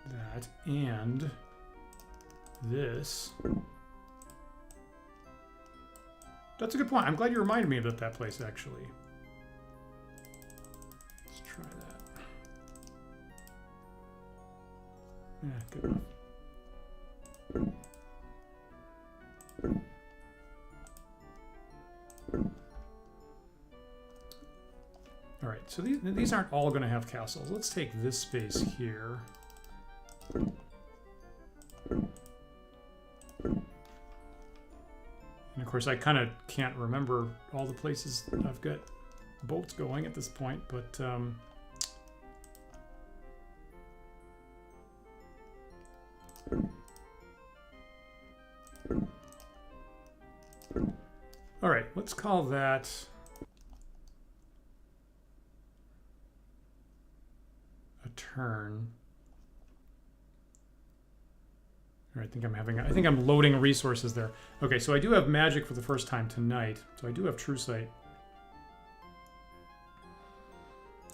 That and this. That's a good point. I'm glad you reminded me about that place, actually. Let's try that. Yeah, good enough. All right, so these aren't all going to have castles. Let's take this space here. And of course, I kind of can't remember all the places I've got boats going at this point, but all right, let's call that turn. All right, I think I'm loading resources there. Okay, so I do have magic for the first time tonight. So I do have True Sight.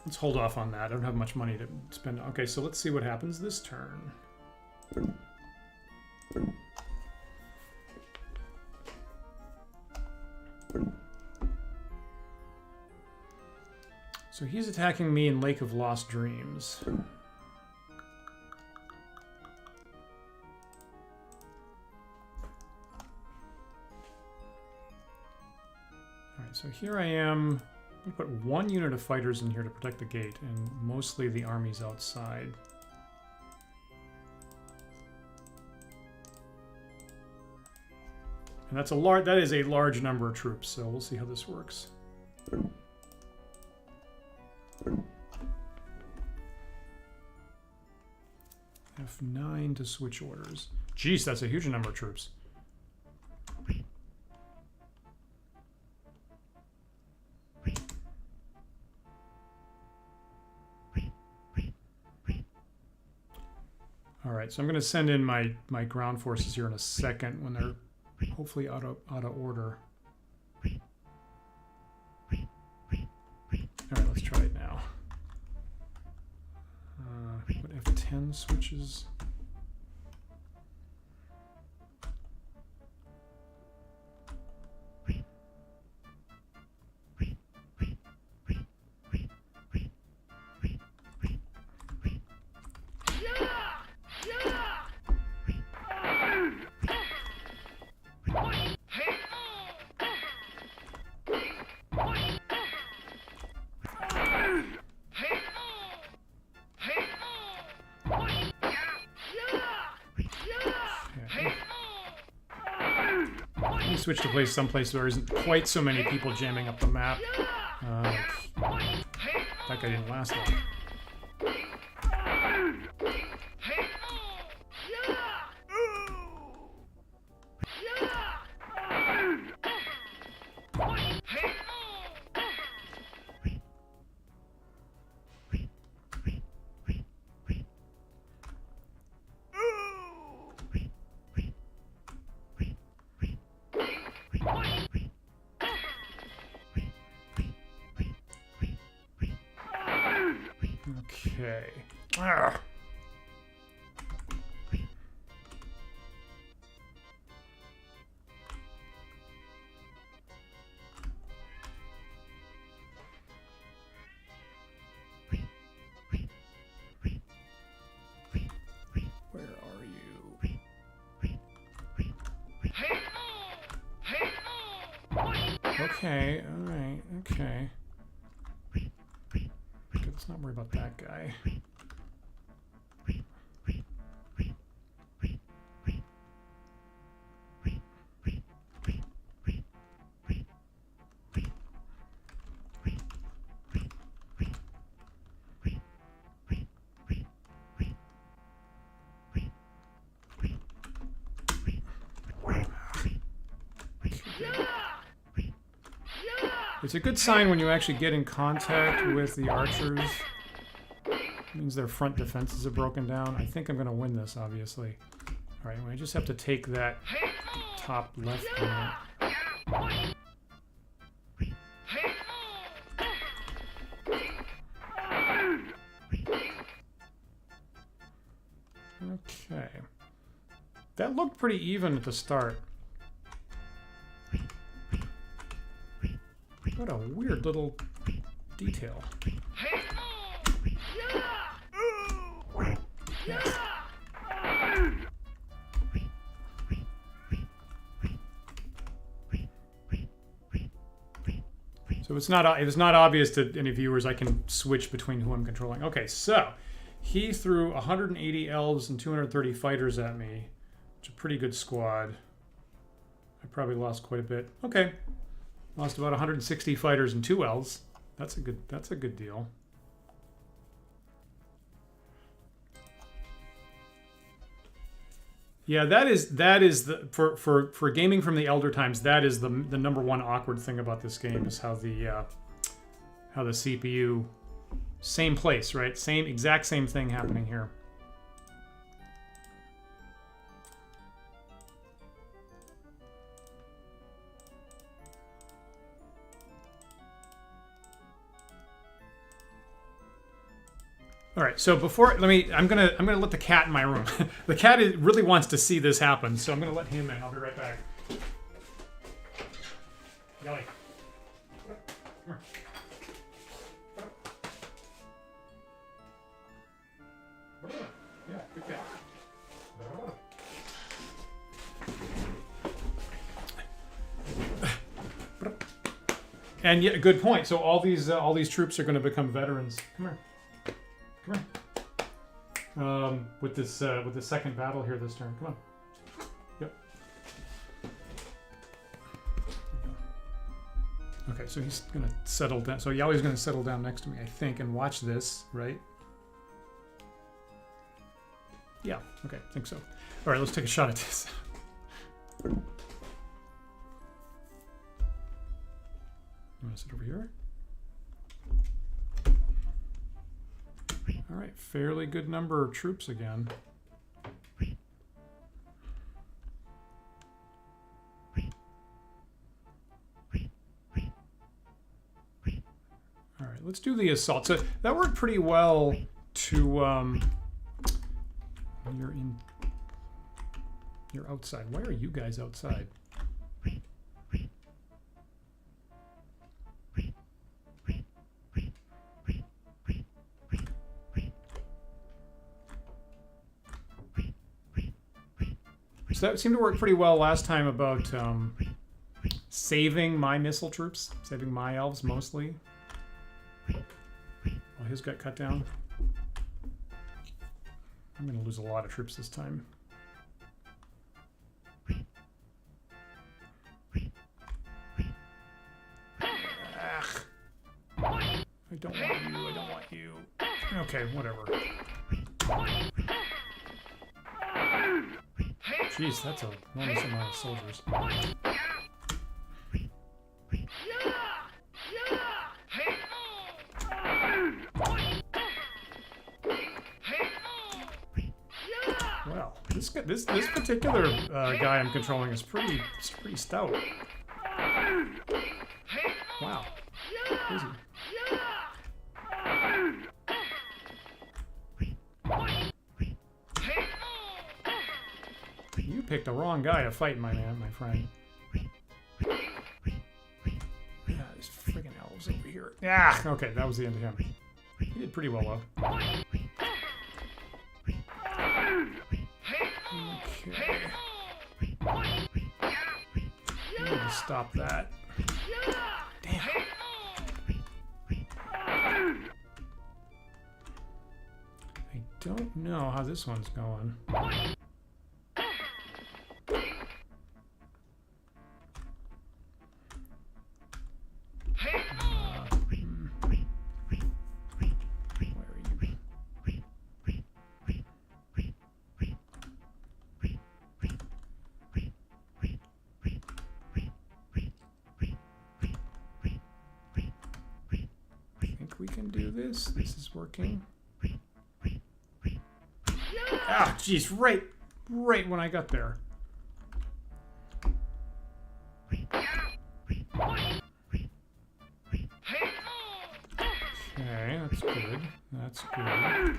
Let's hold off on that. I don't have much money to spend. Okay, so let's see what happens this turn. So he's attacking me in Lake of Lost Dreams. Alright, so here I am. I'm going to put 1 unit of fighters in here to protect the gate, and mostly the armies outside. And that is a large number of troops, so we'll see how this works. F9 to switch orders. Jeez, that's a huge number of troops. All right, so I'm going to send in my ground forces here in a second when they're hopefully out of order. All right, let's try it now. Put F10 switches. Switch to place someplace where there isn't quite so many people jamming up the map. That guy didn't last long. Okay. Arrgh. Where are you? Okay, alright, okay. Let's not worry about that guy. It's a good sign when you actually get in contact with the archers. It means their front defenses are broken down. I think I'm going to win this, obviously. Alright, I just have to take that top left unit. Okay. That looked pretty even at the start. What a weird little detail. Yes. So it's not obvious to any viewers. I can switch between who I'm controlling. Okay, so he threw 180 elves and 230 fighters at me, which is a pretty good squad. I probably lost quite a bit. Okay. Lost about 160 fighters and 2 elves. That's a good deal. Yeah, that is the for gaming from the Elder Times, that is the number one awkward thing about this game is how the CPU Same place, right? Exact same thing happening here. All right, so before I'm gonna let the cat in my room. The cat really wants to see this happen, so I'm gonna let him in. I'll be right back. Yelly. Come here. Yeah, good cat. And yeah, good point. So all these troops are going to become veterans. Come here. Come here. With this second battle here this turn. Come on. Yep. Okay, so he's gonna settle down. So Yali's gonna settle down next to me, I think, and watch this, right? Yeah. Okay, I think so. All right, let's take a shot at this. You want to sit over here? All right, fairly good number of troops again. All right, let's do the assault. So that worked pretty well to when you're outside. Why are you guys outside? So that seemed to work pretty well last time about saving my missile troops, saving my elves mostly. Well, his got cut down. I'm going to lose a lot of troops this time. Ugh. I don't want you, I don't want you. Okay, whatever. Jeez, that's an enormous amount of soldiers. Well, this particular guy I'm controlling is pretty stout. Wow, crazy. You picked the wrong guy to fight, my friend. Yeah, these friggin' elves over here. Yeah, okay, that was the end of him. He did pretty well, though. Okay. I need to stop that. Damn. I don't know how this one's going. This is working. Ah, jeez, right when I got there. Okay, that's good. That's good.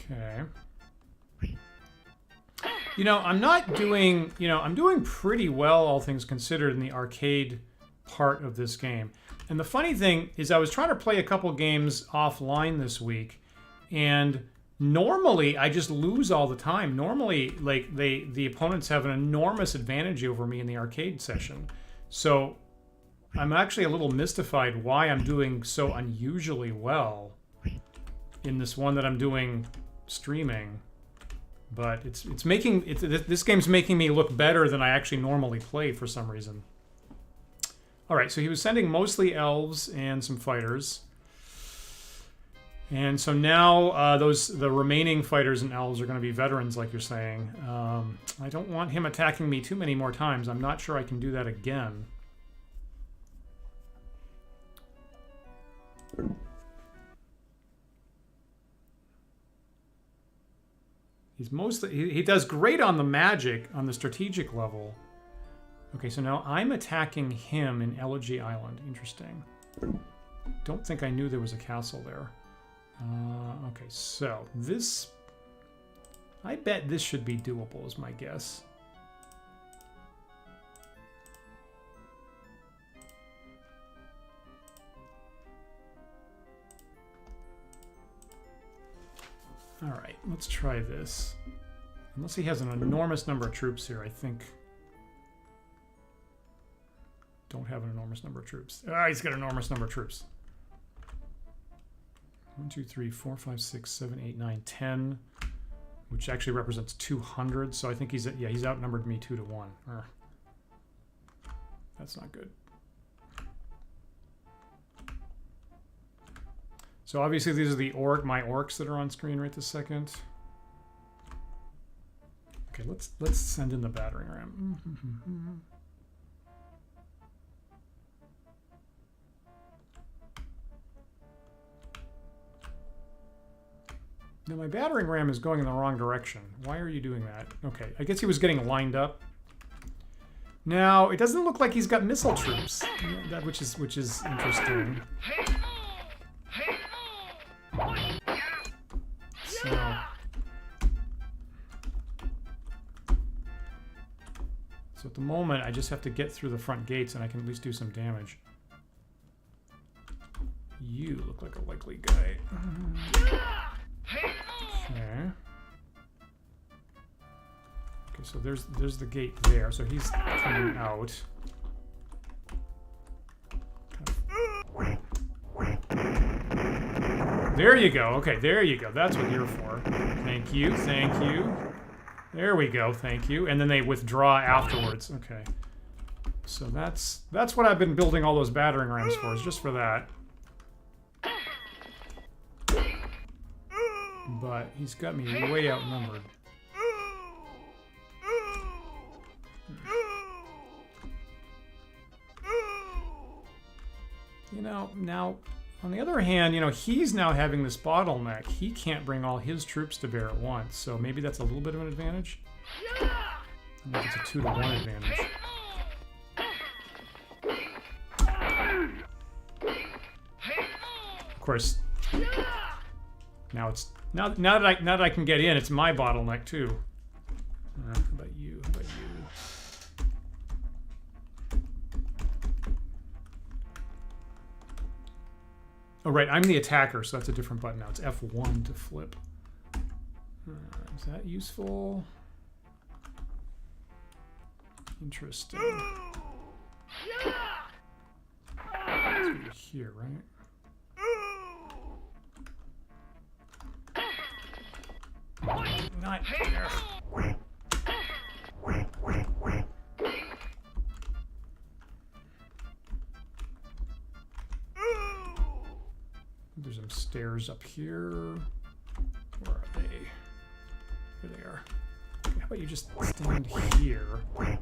Okay. You know, I'm doing pretty well, all things considered, in the arcade part of this game. And the funny thing is I was trying to play a couple games offline this week, and normally I just lose all the time. Normally, like, the opponents have an enormous advantage over me in the arcade session. So I'm actually a little mystified why I'm doing so unusually well in this one that I'm doing streaming. But this game's making me look better than I actually normally play for some reason. All right, so he was sending mostly elves and some fighters. And so now the remaining fighters and elves are going to be veterans, like you're saying. I don't want him attacking me too many more times. I'm not sure I can do that again. He's mostly he does great on the magic, on the strategic level. Okay, so now I'm attacking him in Elegy Island. Interesting. Don't think I knew there was a castle there. Okay, so this... I bet this should be doable, is my guess. Alright, let's try this. Unless he has an enormous number of troops here, I think... Don't have an enormous number of troops. Ah, he's got an enormous number of troops. 1, 2, 3, 4, 5, 6, 7, 8, 9, 10, which actually represents 200. So I think he's outnumbered me 2 to 1. That's not good. So obviously these are my orcs that are on screen right this second. Okay, let's send in the battering ram. Now my battering ram is going in the wrong direction. Why are you doing that? Okay, I guess he was getting lined up. Now it doesn't look like he's got missile troops, which is interesting. So at the moment, I just have to get through the front gates, and I can at least do some damage. You look like a likely guy. Okay. Okay, so there's the gate there. So he's coming out. There you go. Okay, there you go. That's what you're for. Thank you. Thank you. There we go. Thank you. And then they withdraw afterwards. Okay. So that's what I've been building all those battering rams for. Is just for that. But he's got me way outnumbered. You know, now, on the other hand, you know, he's now having this bottleneck. He can't bring all his troops to bear at once, so maybe that's a little bit of an advantage. I think it's a 2 to 1 advantage. Of course, now it's now that I can get in, it's my bottleneck too. How about you? How about you? Oh, right, I'm the attacker, so that's a different button now. It's F1 to flip. Is that useful? Interesting. It's over here, right? Not there. There's some stairs up here. Where are they? Here they are. Okay, how about you just stand here? Down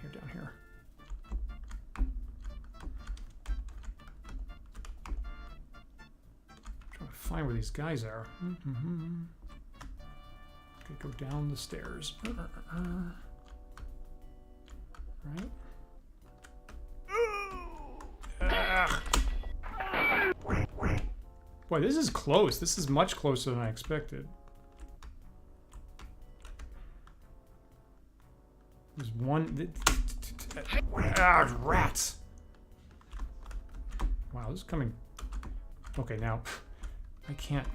here, down here. Trying to find where these guys are. Okay, go down the stairs. Right? Boy, this is close. This is much closer than I expected. There's one... rats! Wow, this is coming... Okay, now... I can't...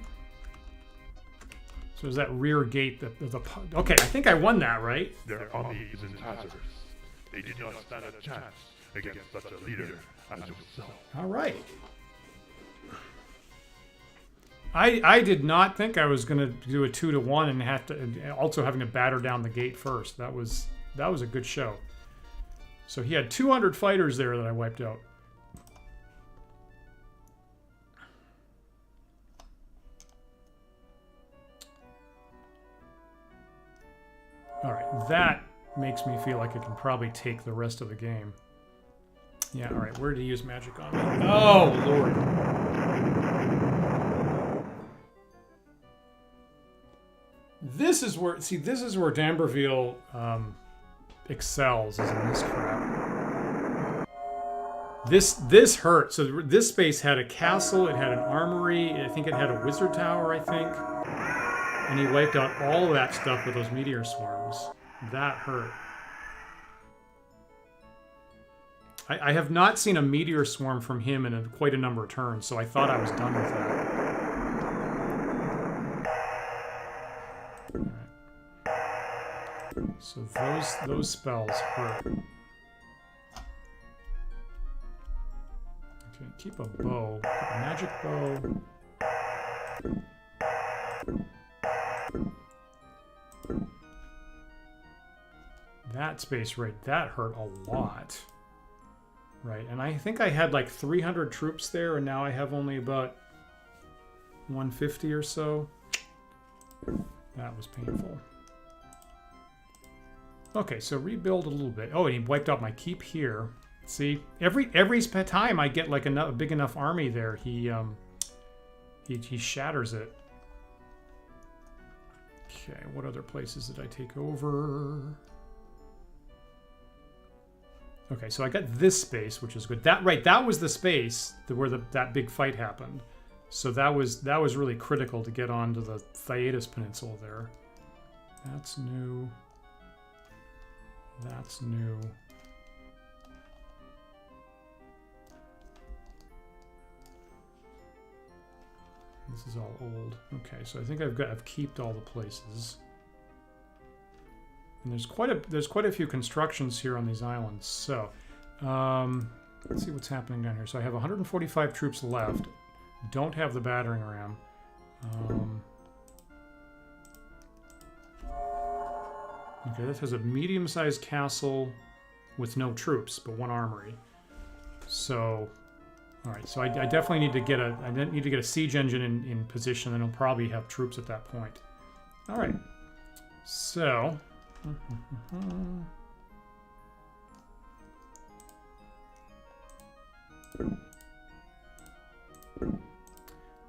So is that rear gate okay, I think I won that, right? Their army is in tatters. They did not stand a chance against such a leader as yourself. All right. I did not think I was going to do a 2 to 1 and have to also having to batter down the gate first. That was that was a good show. So he had 200 fighters there that I wiped out. All right, that makes me feel like I can probably take the rest of the game. Yeah, all right, where did he use magic on me? Oh, Lord. This is where, see, this is where d'Amberville excels, is in this crap. This hurt. So this space had a castle, it had an armory, I think it had a wizard tower, I think. And he wiped out all of that stuff with those meteor swarms. That hurt. I have not seen a meteor swarm from him in quite a number of turns, so I thought I was done with that. Right. So those spells hurt. Okay, keep a bow. Keep a magic bow. That space right, that hurt a lot. Right, and I think I had like 300 troops there, and now I have only about 150 or so. That was painful. Okay, so rebuild a little bit. Oh, and he wiped out my keep here. See, every time I get like a big enough army there, he shatters it. Okay, what other places did I take over? Okay, so I got this space, which is good. That was the space where that big fight happened. So that was really critical to get onto the Theatis Peninsula there. That's new. That's new. This is all old. Okay, so I think I've keeped all the places. And there's quite a few constructions here on these islands. So, let's see what's happening down here. So I have 145 troops left. Don't have the battering ram. Okay, this has a medium-sized castle with no troops, but one armory. So, all right. So I definitely need to get a siege engine in position, and I'll probably have troops at that point. All right. So.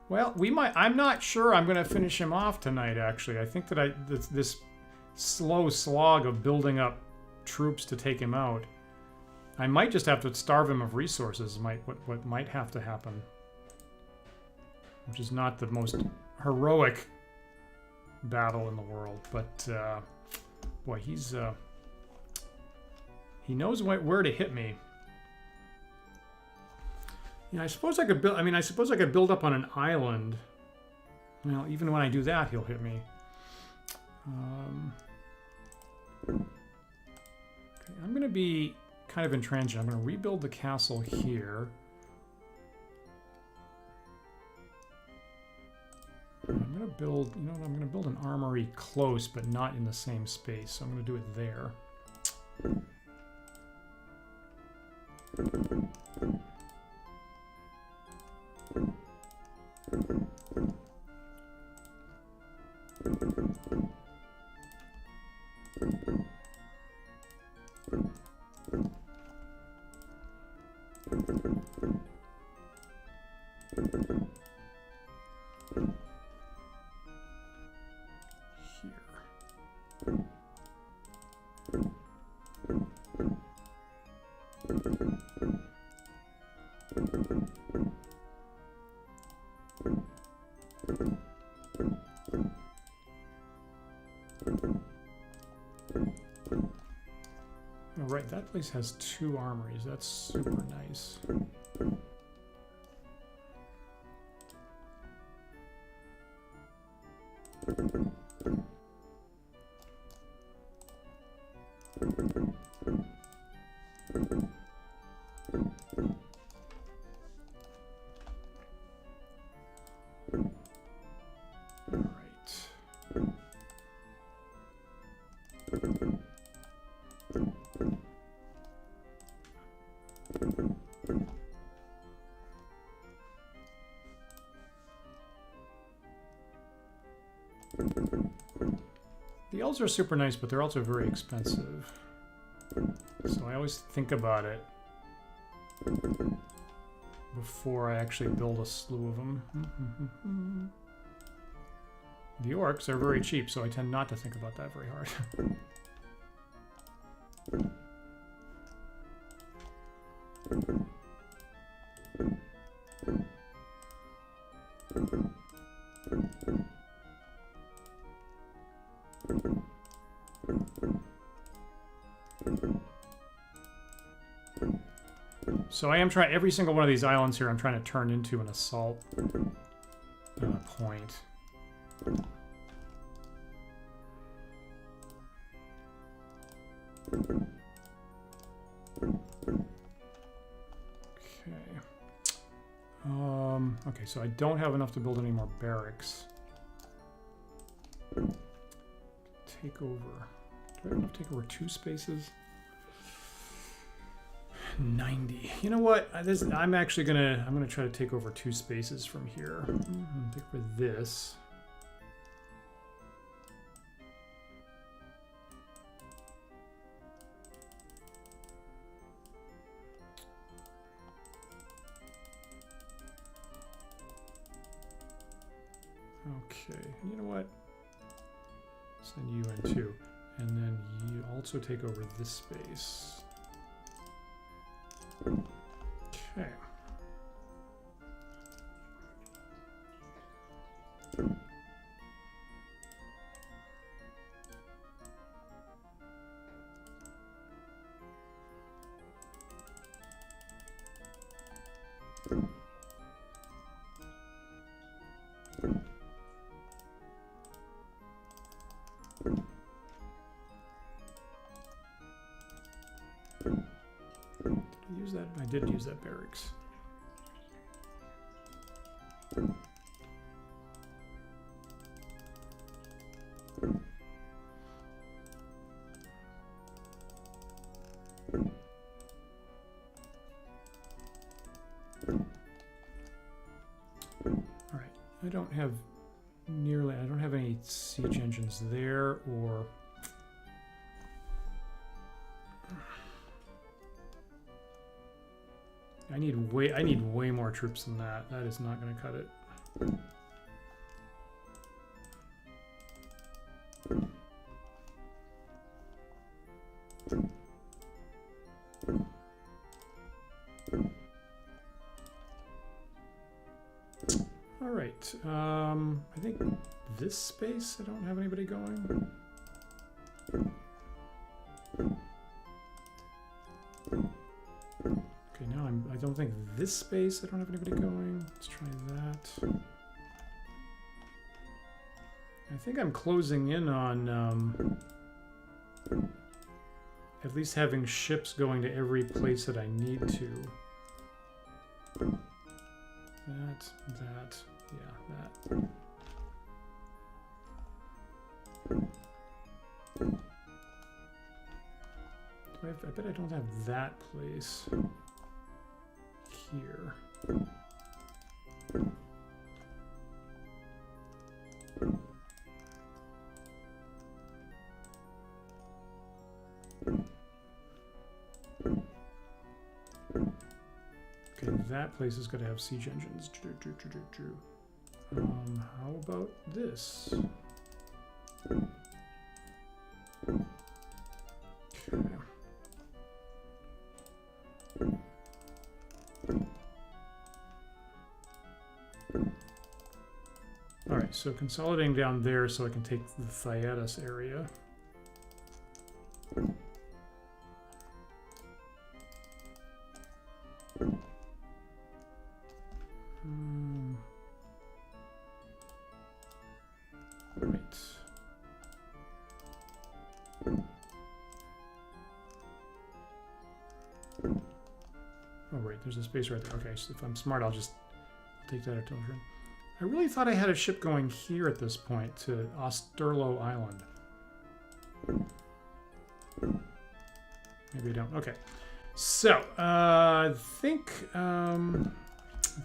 Well, we might. I'm not sure I'm going to finish him off tonight, actually. I think that this slow slog of building up troops to take him out, I might just have to starve him of resources, what might have to happen. Which is not the most heroic battle in the world, but boy, he knows where to hit me. Yeah, I suppose I could build. I mean, I suppose I could build up on an island. Well, even when I do that, he'll hit me. Okay, I'm going to be kind of intransigent. I'm going to rebuild the castle here. I'm going to build. You know what? I'm going to build an armory close, but not in the same space. So I'm going to do it there. Right, that place has 2 armories. That's super nice. The elves are super nice, but they're also very expensive. So I always think about it before I actually build a slew of them. The orcs are very cheap, so I tend not to think about that very hard. So I am trying, every single one of these islands here I'm trying to turn into an assault point. Okay, so I don't have enough to build any more barracks. Take over. Do I have enough to take over 2 spaces? 90. You know what? I'm actually gonna try to take over 2 spaces from here. Pick for this. Okay, you know what? Send you in too. And then you also take over this space. Okay. I did use that barracks. All right, I don't have any siege engines there, or I need way more troops than that. That is not going to cut it. All right. I think this space I don't have anybody going. I don't think this space I don't have anybody going. Let's try that. I think I'm closing in on at least having ships going to every place that I need to. That, yeah, that. I bet I don't have that place here. Okay, that place is going to have siege engines. How about this? Okay. Alright, so consolidating down there so I can take the Thyatis area. Right. Oh, right, there's a space right there. Okay, so if I'm smart, I'll just take that artillery. I really thought I had a ship going here at this point to Osterlo Island. Maybe I don't. Okay, so I think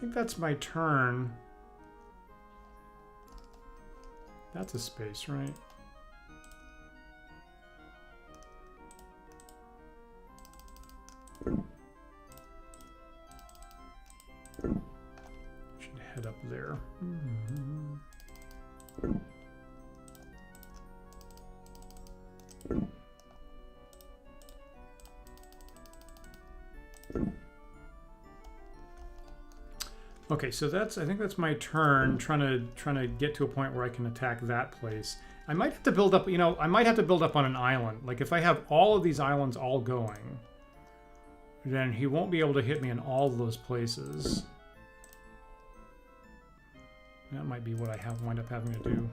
that's my turn. That's a space, right? Should head up there. Okay, so I think that's my turn, trying to get to a point where I can attack that place. I might have to build up, I might have to build up on an island. Like if I have all of these islands all going, then he won't be able to hit me in all of those places. That might be what I wind up having to do.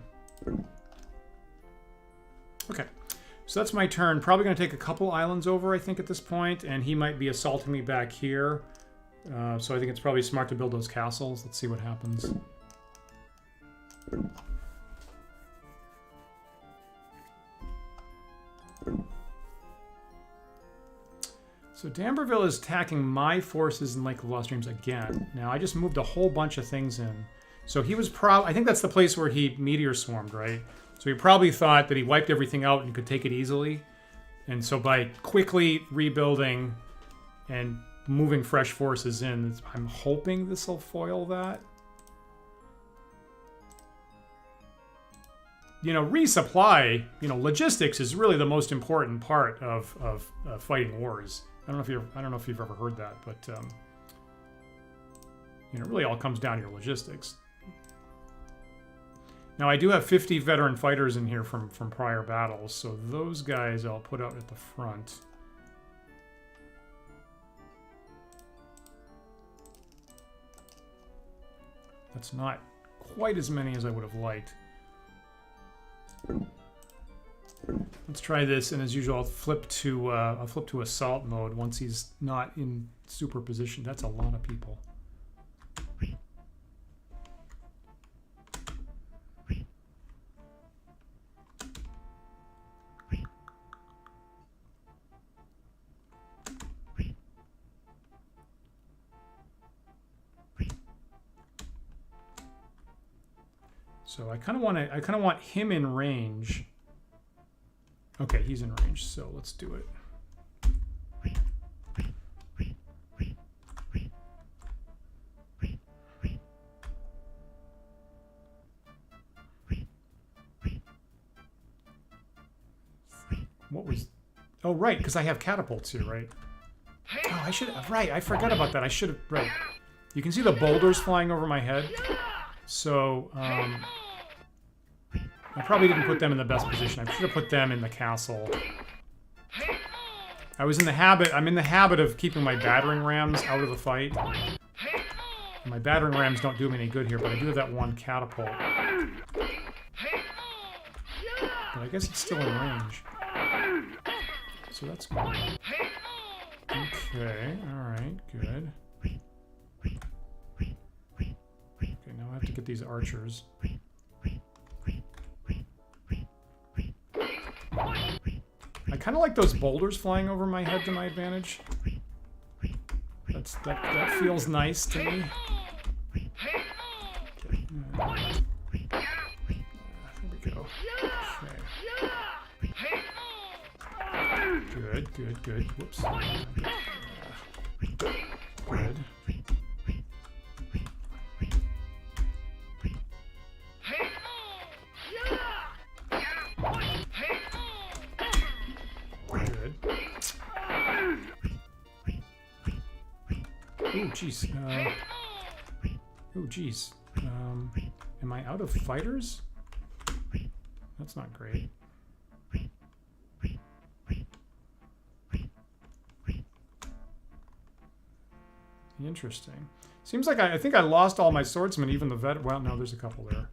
Okay, so that's my turn. Probably going to take a couple islands over, I think, at this point, and he might be assaulting me back here. So I think it's probably smart to build those castles. Let's see what happens. So D'Amberville is attacking my forces in Lake of Lost Dreams again. Now I just moved a whole bunch of things in. So he was I think that's the place where he meteor swarmed, right? So he probably thought that he wiped everything out and could take it easily. And so by quickly rebuilding and moving fresh forces in, I'm hoping this will foil that. Resupply, logistics is really the most important part of fighting wars. I don't know if you've ever heard that, but it really all comes down to your logistics. Now I do have 50 veteran fighters in here from prior battles, so those guys I'll put out at the front. That's not quite as many as I would have liked. Let's try this, and as usual, I'll flip to assault mode once he's not in super position. That's a lot of people. So I kind of want him in range. Okay, he's in range, so let's do it. What was... Oh, right, because I have catapults here, right? Oh, I should have... Right, I forgot about that. I should have... Right. You can see the boulders flying over my head. So, I probably didn't put them in the best position. I should have put them in the castle. I'm in the habit of keeping my battering rams out of the fight. And my battering rams don't do me any good here, but I do have that one catapult. But I guess it's still in range. So that's good. Okay, alright, good. Okay, now I have to get these archers. I kind of like those boulders flying over my head to my advantage. That feels nice to me. Okay. There we go. Okay. Good. Whoops. Good. Ooh, jeez. Ooh, jeez. Am I out of fighters? That's not great. Interesting. Seems like I think I lost all my swordsmen, even the vet. Well, no, there's a couple there.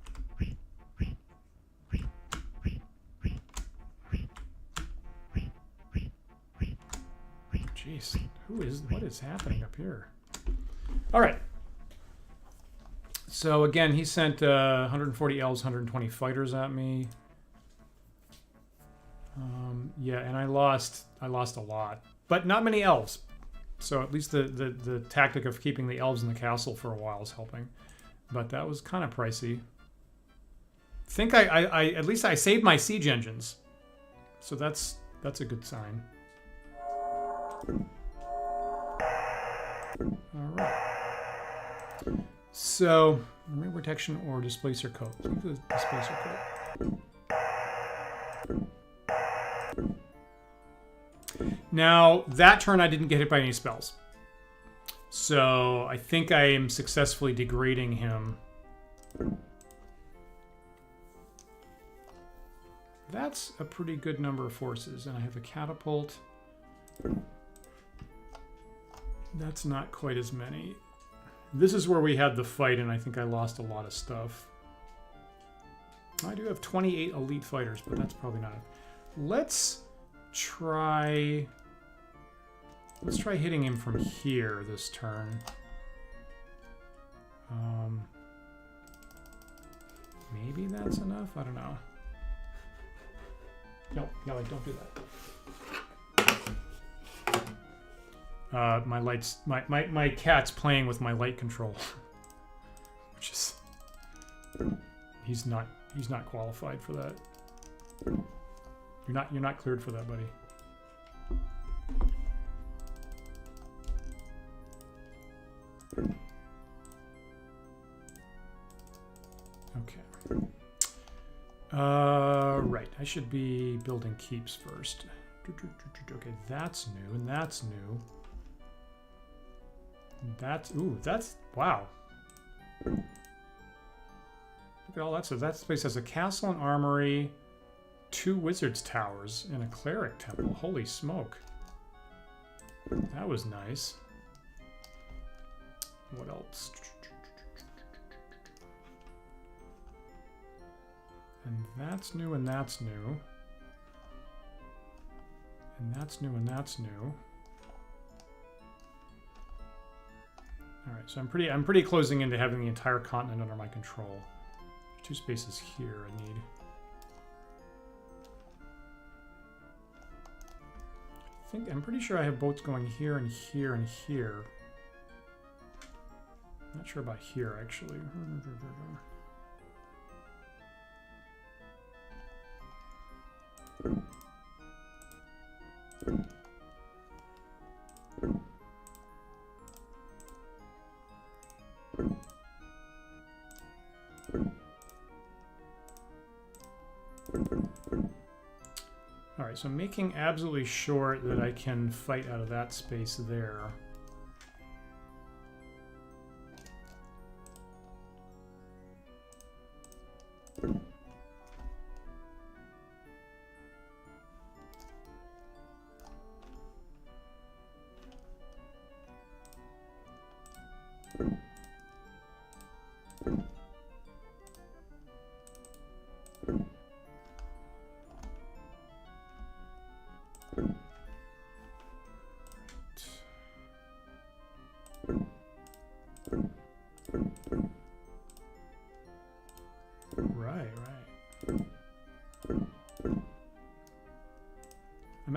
Jeez, what is happening up here? All right. So again, he sent 140 elves, 120 fighters at me. Yeah, and I lost a lot, but not many elves. So at least the tactic of keeping the elves in the castle for a while is helping. But that was kind of pricey. think I at least I saved my siege engines. So that's a good sign. All right. So, array protection or displacer coat. Let's do the displacer coat. Now, that turn I didn't get hit by any spells. So, I think I am successfully degrading him. That's a pretty good number of forces. And I have a catapult. That's not quite as many. This is where we had the fight, and I think I lost a lot of stuff. I do have 28 elite fighters, but that's probably not enough. Let's try hitting him from here this turn. Maybe that's enough? I don't know. No, don't do that. My lights, my cat's playing with my light control, which is he's not qualified for that. You're not cleared for that, buddy. Okay. Right. I should be building keeps first. Okay, that's new, and that's new. That's wow. Look at all that stuff. That place has a castle and armory, 2 wizards towers, and a cleric temple. Holy smoke. That was nice. What else? And that's new, and that's new. And that's new, and that's new. All right, so I'm pretty closing into having the entire continent under my control. 2 spaces here I need. I'm pretty sure I have boats going here and here and here. I'm not sure about here actually. Alright, so I'm making absolutely sure that I can fight out of that space there.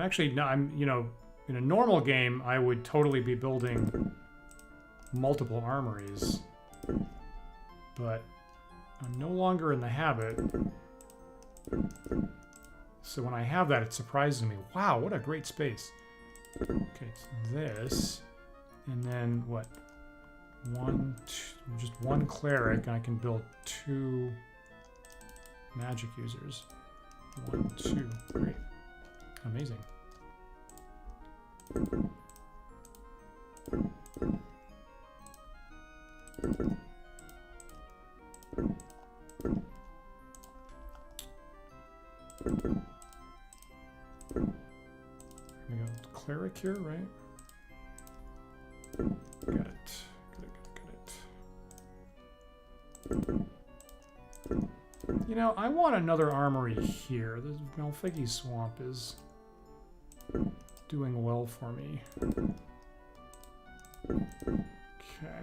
Actually, no, you know, in a normal game, I would totally be building multiple armories, but I'm no longer in the habit. So when I have that, it surprises me. Wow, what a great space. Okay, it's this, and then what? Just one cleric, and I can build 2 magic users. 1, 2, great. Amazing. We got cleric here, right? Got it. Got it. You know, I want another armory here. The Malfigi Swamp is doing well for me. Okay.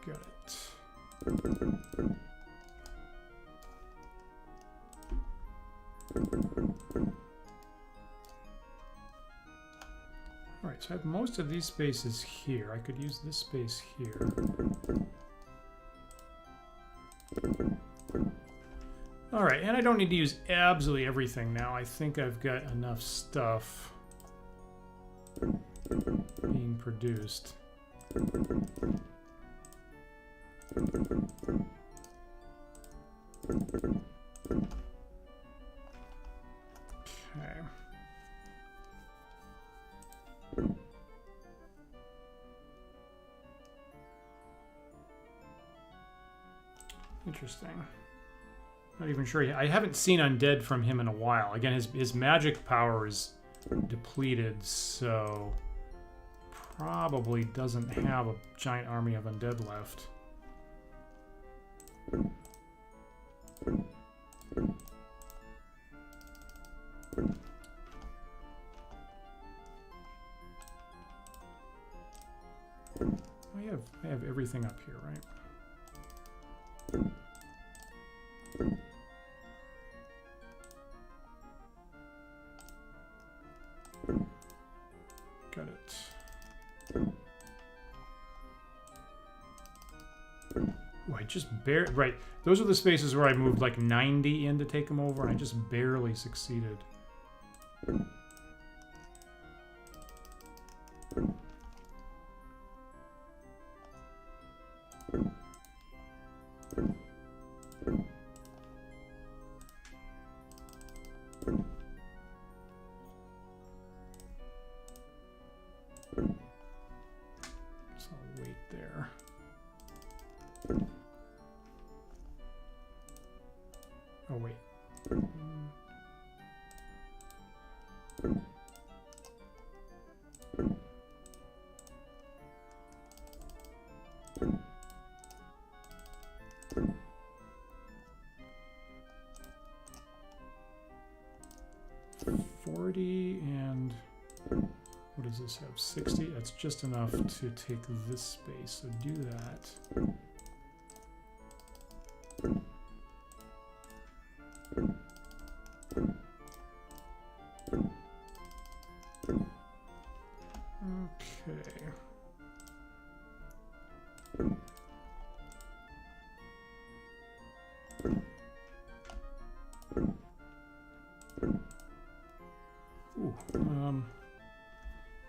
Got it. All right, so I have most of these spaces here. I could use this space here. All right, and I don't need to use absolutely everything now. I think I've got enough stuff being produced. Okay. Interesting. Not even sure. I haven't seen Undead from him in a while. Again, his magic power is depleted, so probably doesn't have a giant army of Undead left. I have everything up here, right? Got it. Ooh, I just barely... Right. Those are the spaces where I moved like 90 in to take them over, and I just barely succeeded. Oh, wait. And what does this have? 60? That's just enough to take this space, so do that. Okay. Ooh,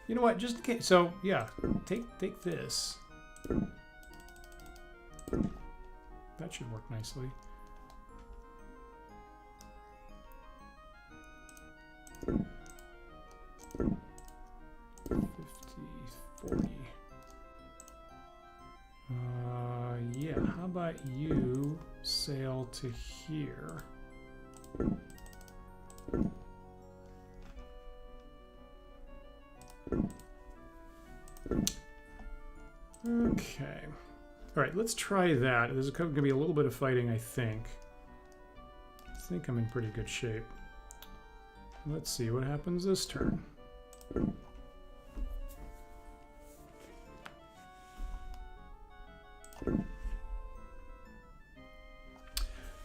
you know what? Just in case. So yeah, take this. That should work nicely. Yeah, how about you sail to here? Okay. All right, let's try that. There's going to be a little bit of fighting, I think. I think I'm in pretty good shape. Let's see what happens this turn.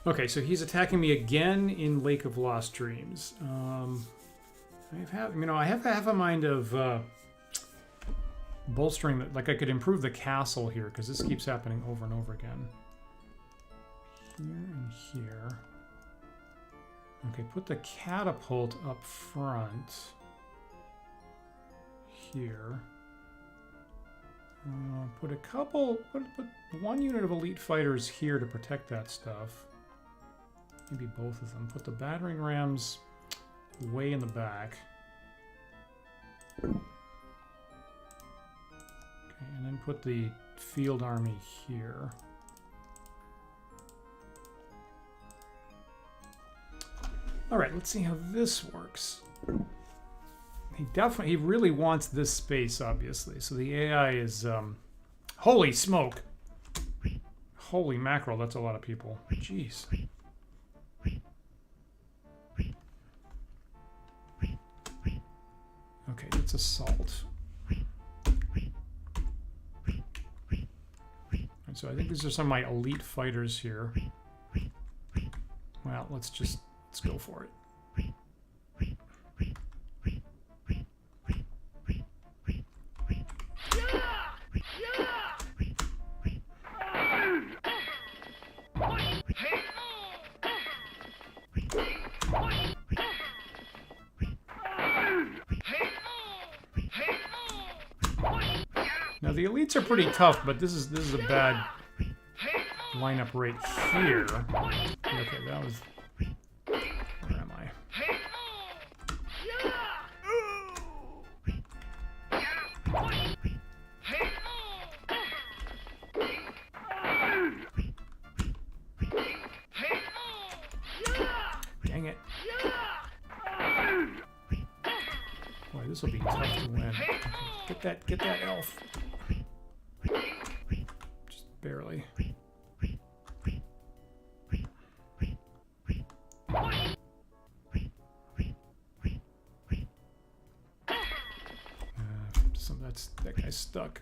Okay, so he's attacking me again in Lake of Lost Dreams. I have half a mind of bolstering that. Like I could improve the castle here because this keeps happening over and over again. Here and here. Okay, put the catapult up front. Here. Put one unit of elite fighters here to protect that stuff. Maybe both of them. Put the battering rams way in the back. Okay, and then put the field army here. All right, let's see how this works. He really wants this space, obviously. So the AI is, holy smoke. Holy mackerel, that's a lot of people. Jeez. Okay, that's assault. And so I think these are some of my elite fighters here. Well, let's go for it. Now the elites are pretty tough, but this is a bad lineup right here. Okay, that was. Where am I? Dang it! Boy, this will be tough to win. Okay, get that elf. Just barely. That guy's stuck.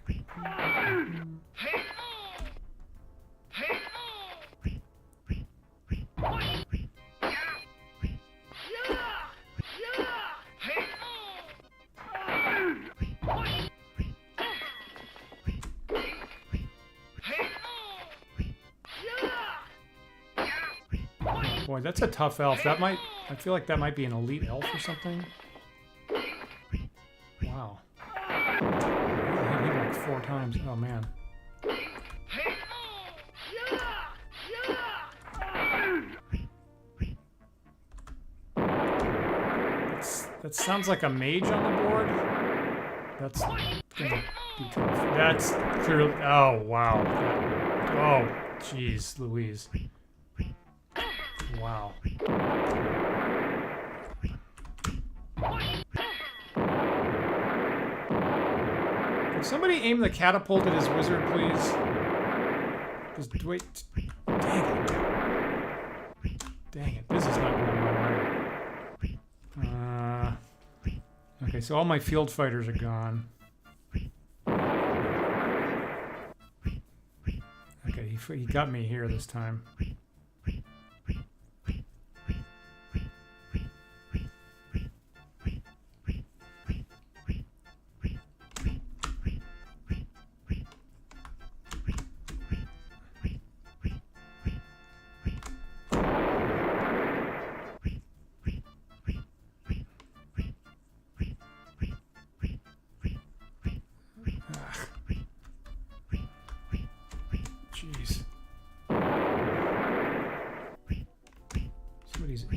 Boy, that's a tough elf. I feel like that might be an elite elf or something. Wow. I hit him like 4 times. Oh man. That sounds like a mage on the board. That's gonna be tough. That's clearly. Oh wow. Oh jeez, Louise. Wow. Can somebody aim the catapult at his wizard, please? Just wait. Dang it. Dang it. This is not going my way. Okay, so all my field fighters are gone. Okay, he got me here this time.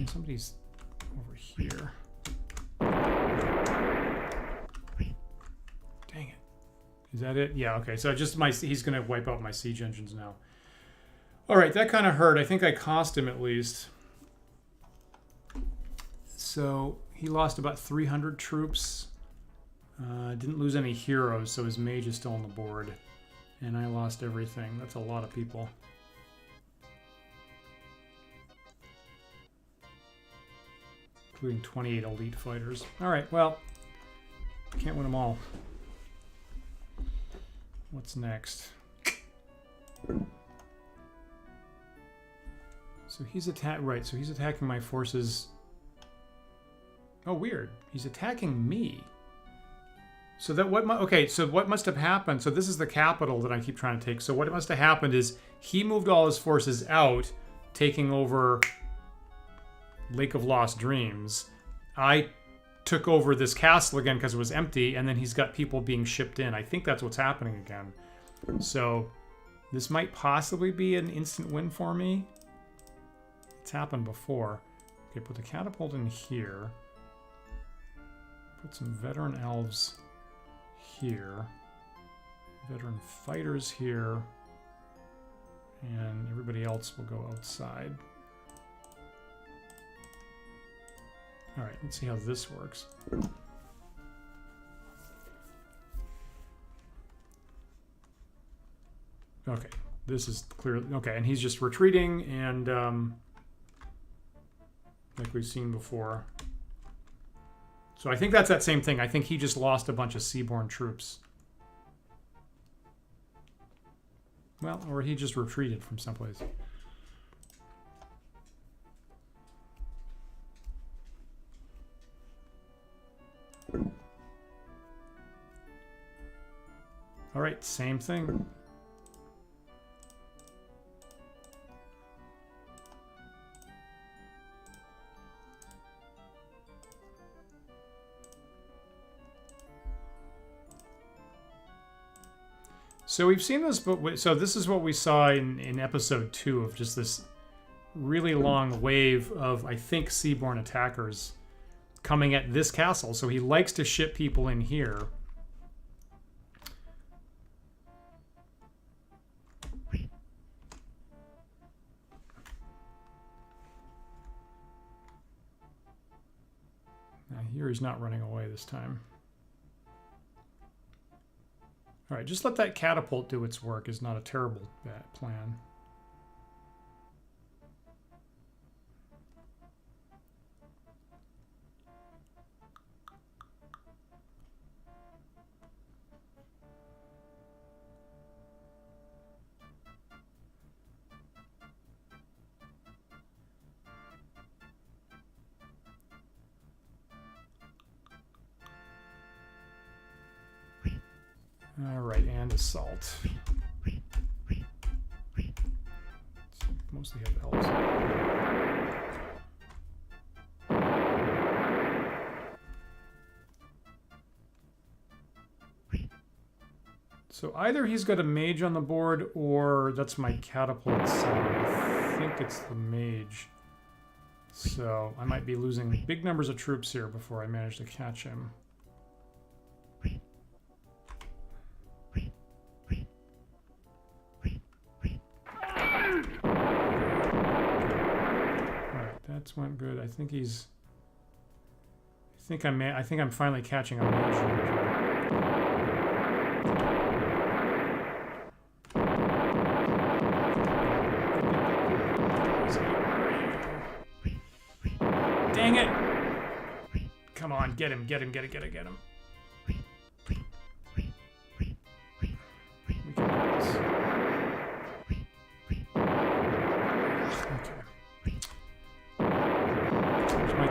Somebody's over here. Dang it. Is that it? Yeah, okay. So just he's going to wipe out my siege engines now. All right, that kind of hurt. I think I cost him at least. So he lost about 300 troops. Didn't lose any heroes, so his mage is still on the board. And I lost everything. That's a lot of people. Including 28 elite fighters. All right, well, can't win them all. What's next? So he's so he's attacking my forces. Oh, weird. He's attacking me. So that so what must have happened? So this is the capital that I keep trying to take. So what must have happened is he moved all his forces out, taking over Lake of Lost Dreams. I took over this castle again because it was empty, and then he's got people being shipped in. I think that's what's happening again. So this might possibly be an instant win for me. It's happened before. Okay, put the catapult in here. Put some veteran elves here. Veteran fighters here. And everybody else will go outside. All right, let's see how this works. Okay, this is clearly okay, and he's just retreating, and like we've seen before. So I think that's that same thing. I think he just lost a bunch of seaborne troops. Well, or he just retreated from someplace. All right, same thing. So we've seen this, but so this is what we saw in episode 2 of just this really long wave of, I think, seaborne attackers coming at this castle. So he likes to ship people in here. Now here he's not running away this time. All right, just let that catapult do its work is not a terrible plan. All right, and assault. Mostly have elves. So either he's got a mage on the board, or that's my catapult sound. I think it's the mage. So I might be losing big numbers of troops here before I manage to catch him. That's went good. I think he's. I think I'm finally catching a mage. Dang it! Come on, get him! Get him! Get it! Get it! Get him! We can do this.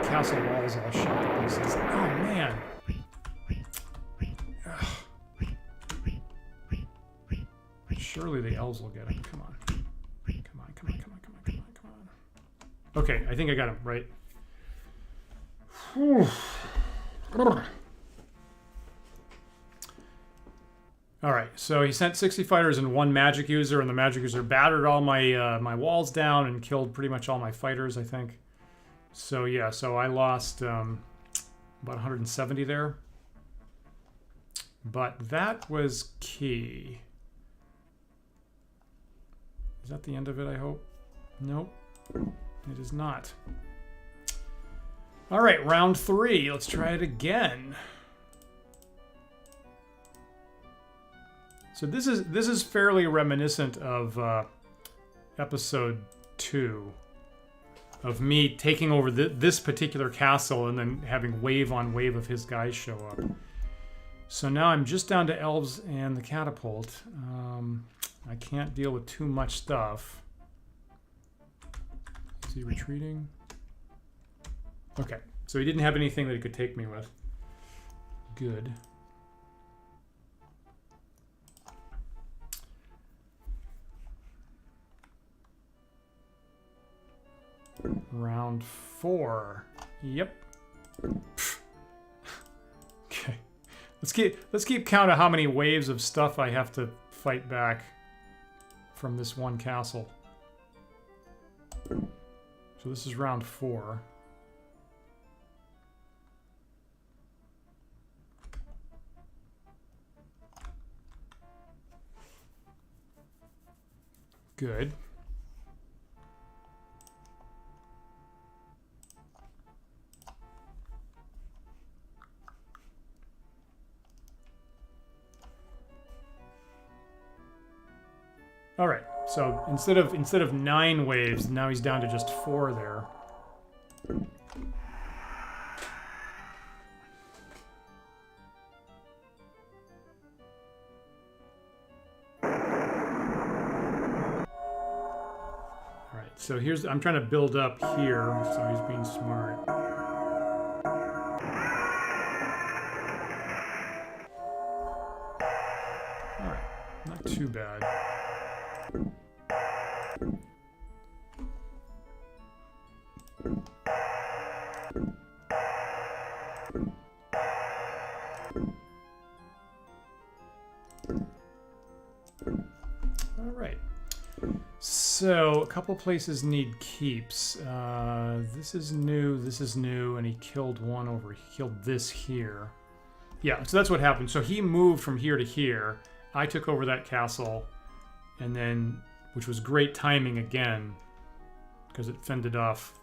Castle walls all shot to pieces. Oh man! Ugh. Surely the elves will get him. Come on. Come on, come on, come on, come on, come on, come on. Okay, I think I got him, right? Whew. Alright, so he sent 60 fighters and 1 magic user, and the magic user battered all my my walls down and killed pretty much all my fighters, I think. So yeah, so I lost about 170 there. But that was key. Is that the end of it, I hope? Nope, it is not. All right, round 3. Let's try it again. So this is fairly reminiscent of episode 2. Of me taking over this particular castle and then having wave on wave of his guys show up. So now I'm just down to elves and the catapult. I can't deal with too much stuff. Is he retreating? Okay, so he didn't have anything that he could take me with. Good. Round 4. Yep. Okay. Let's keep count of how many waves of stuff I have to fight back from this one castle. So this is round 4. Good. All right. So instead of 9 waves, now he's down to just 4 there. All right. So here's I'm trying to build up here, so he's being smart. All right. Not too bad. All right. So a couple places need keeps. This is new, and he killed one over. He killed this here. Yeah, so that's what happened. So he moved from here to here. I took over that castle, and then, which was great timing again, because it fended off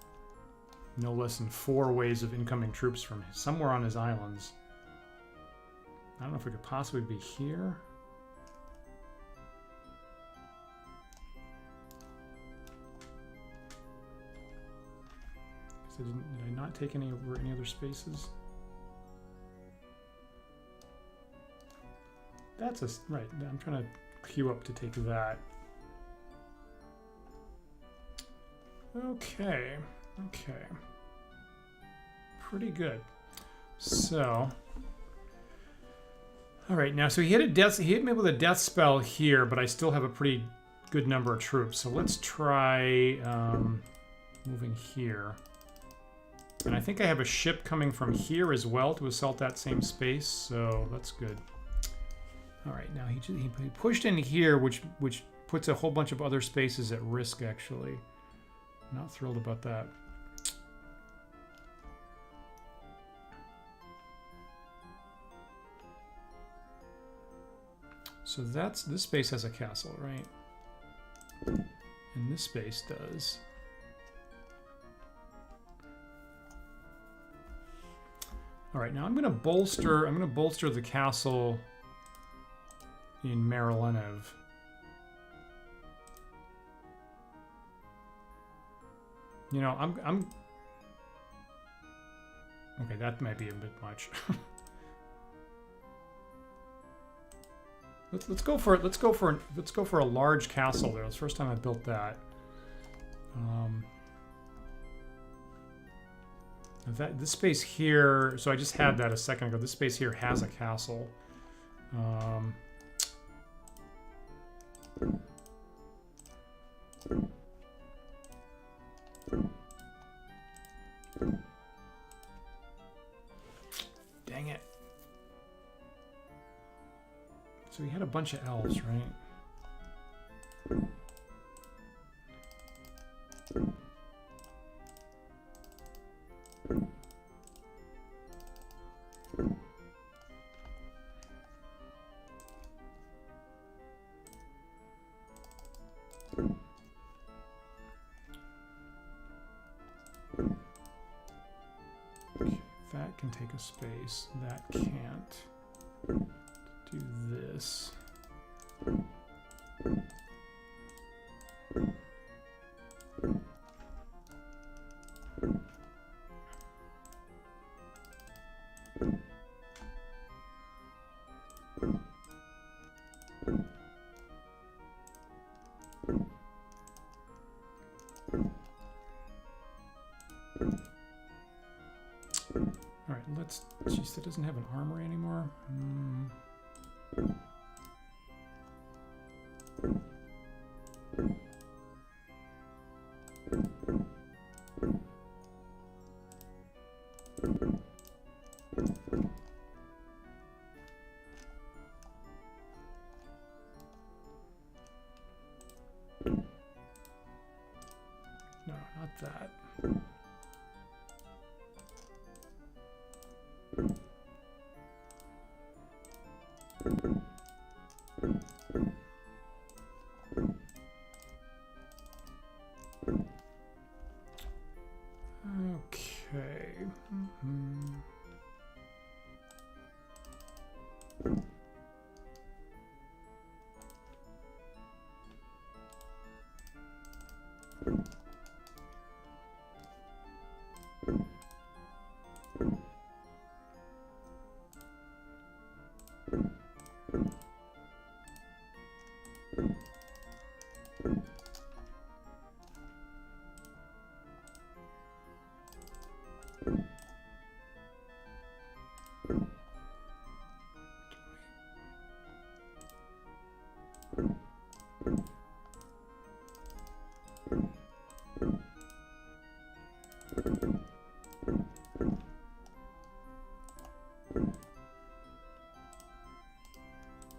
no less than 4 waves of incoming troops from somewhere on his islands. I don't know if it could possibly be here. Did I not take any over any other spaces? That's a right. I'm trying to queue up to take that. Okay. Okay. Pretty good. So. All right. Now, so he hit me with a death spell here, but I still have a pretty good number of troops. So let's try moving here. And I think I have a ship coming from here as well to assault that same space, so that's good. All right, now he pushed in here, which puts a whole bunch of other spaces at risk, actually. I'm not thrilled about that. So this space has a castle, right? And this space does. All right, now I'm going to bolster the castle in Marilenev. You know, I'm okay, that might be a bit much. let's go for a large castle there. It's the first time I built that. This space here, so I just had that a second ago. This space here has a castle. Dang it. So we had a bunch of elves, right? That can take a space. That can't. Do this. Alright, let's... Jeez, that doesn't have an armory anymore. No, not that. Okay.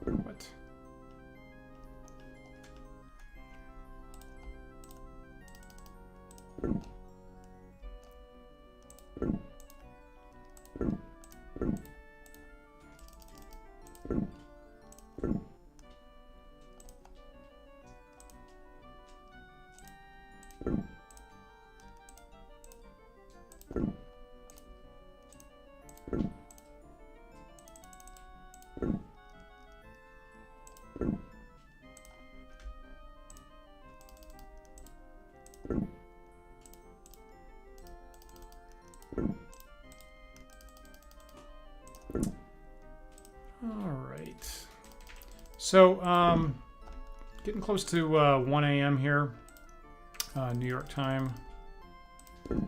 What? So, getting close to 1 a.m. here, New York time.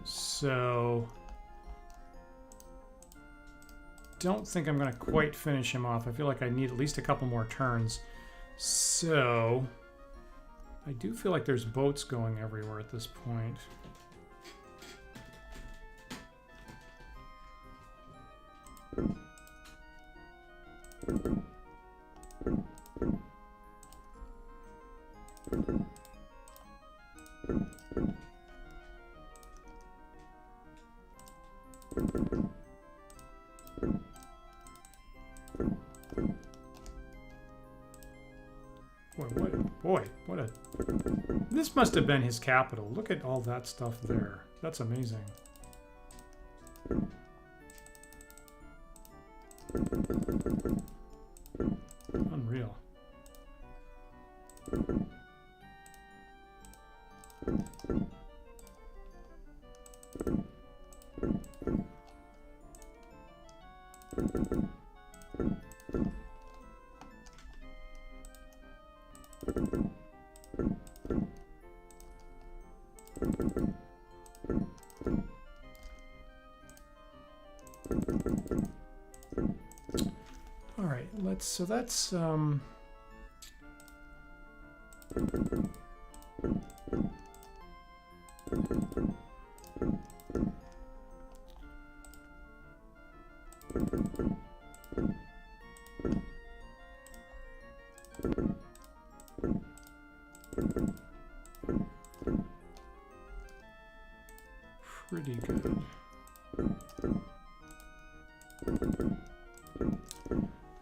So, don't think I'm going to quite finish him off. I feel like I need at least a couple more turns. So, I do feel like there's boats going everywhere at this point. What a... This must have been his capital. Look at all that stuff there. That's amazing. Unreal. All right, so that's pretty good.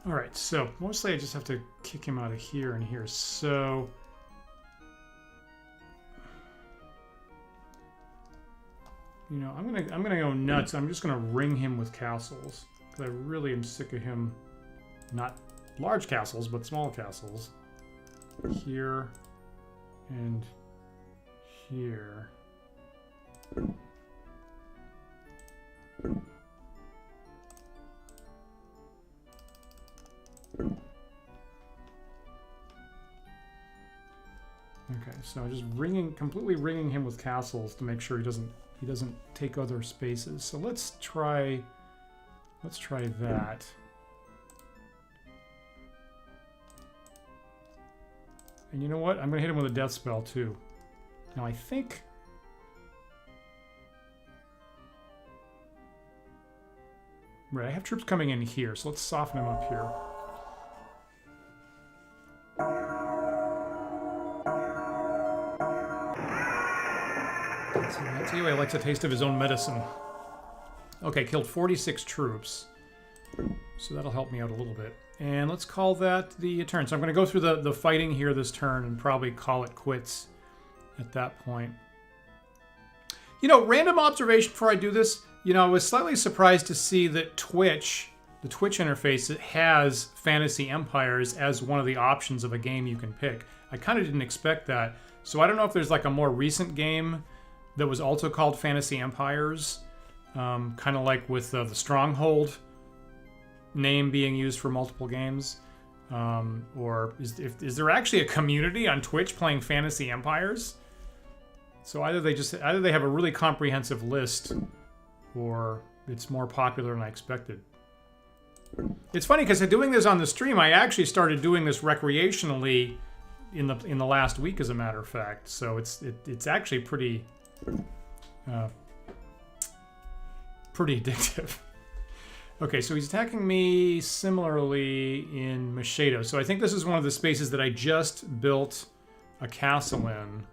All right, so mostly I just have to kick him out of here and here. So you know, I'm gonna go nuts. I'm just gonna ring him with castles because I really am sick of him. Not large castles, but small castles. Here and here. Okay, so just completely ringing him with castles to make sure he doesn't take other spaces. So let's try that. And you know what? I'm gonna hit him with a death spell too. Now I think right, I have troops coming in here, so let's soften him up here. Let's see how he likes a taste of his own medicine. Okay, killed 46 troops. So that'll help me out a little bit. And let's call that the turn. So I'm going to go through the fighting here this turn and probably call it quits at that point. You know, random observation before I do this. You know, I was slightly surprised to see that Twitch, the Twitch interface, it has Fantasy Empires as one of the options of a game you can pick. I kind of didn't expect that. So I don't know if there's like a more recent game that was also called Fantasy Empires kind of like with the Stronghold name being used for multiple games. Or is there actually a community on Twitch playing Fantasy Empires? So either they have a really comprehensive list, or it's more popular than I expected. It's funny because doing this on the stream, I actually started doing this recreationally in the last week, as a matter of fact. So it's actually pretty addictive. Okay, so he's attacking me similarly in Mystara. So I think this is one of the spaces that I just built a castle in.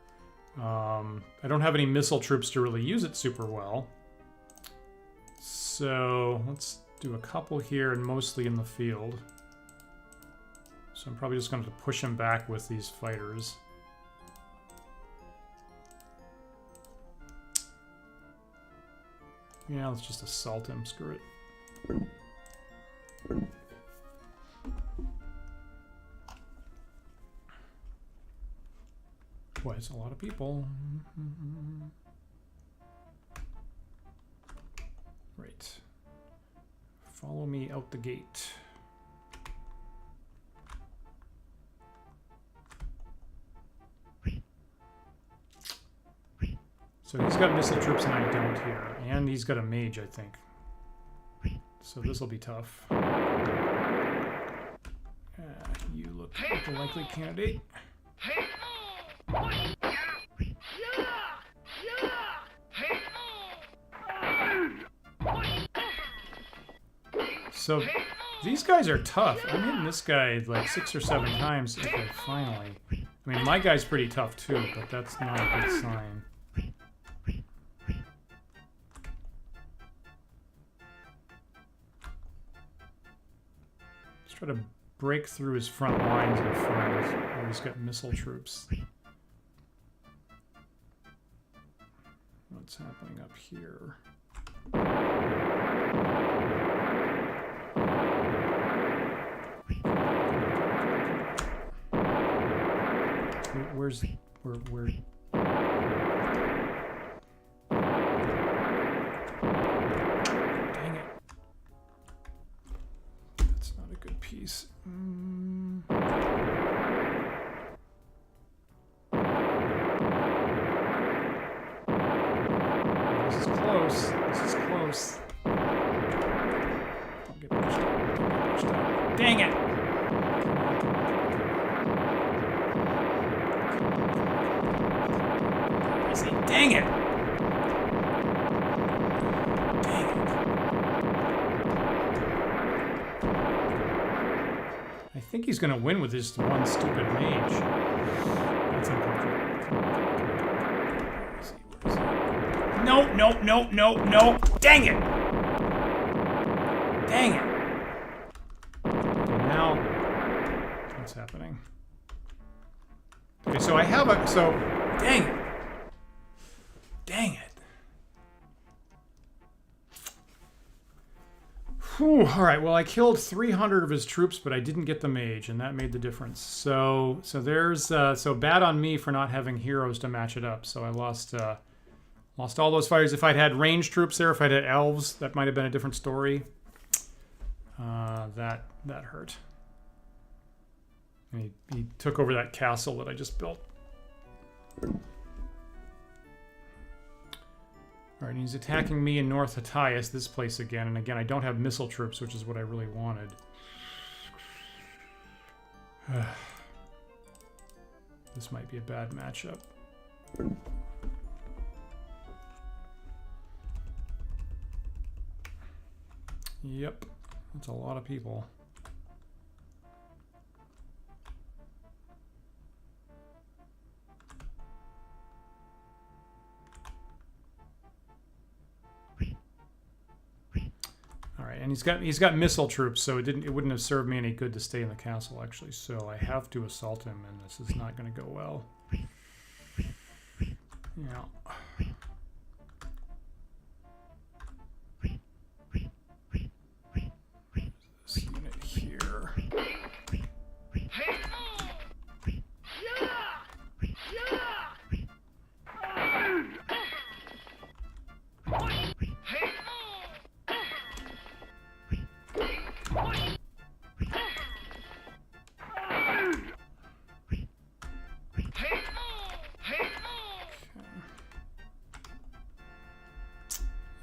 I don't have any missile troops to really use it super well. So let's do a couple here and mostly in the field. So I'm probably just going to push him back with these fighters. Yeah, let's just assault him. Screw it. Boy, it's a lot of people. Right. Follow me out the gate. So he's got missile troops and I don't here. And he's got a mage, I think. So this will be tough. You look like a likely candidate. So these guys are tough. I'm hitting this guy like 6 or 7 times. Okay, finally. I mean, my guy's pretty tough too, but that's not a good sign. Let's try to break through his front lines in front where he's got missile troops. What's happening up here? Where's where? Dang it! That's not a good piece. This is close. This is close. Don't get pushed up. Don't get pushed up. Dang it! Dang it! Dang it. I think he's going to win with this one stupid mage. That's uncomfortable. Where is he? No, no, no, no, no! Dang it! Dang it! Okay, now, what's happening? Okay, so I have a... So, dang it! Dang it. Whew, all right, well, I killed 300 of his troops, but I didn't get the mage, and that made the difference. So there's so bad on me for not having heroes to match it up. So I lost all those fighters. If I'd had ranged troops there, if I'd had elves, that might have been a different story. That hurt. And he took over that castle that I just built. Alright, and he's attacking me in North Hatias, this place again. And again, I don't have missile troops, which is what I really wanted. This might be a bad matchup. Yep, that's a lot of people. Alright, and he's got missile troops, so it wouldn't have served me any good to stay in the castle actually. So I have to assault him, and this is not going to go well. Yeah. This unit here.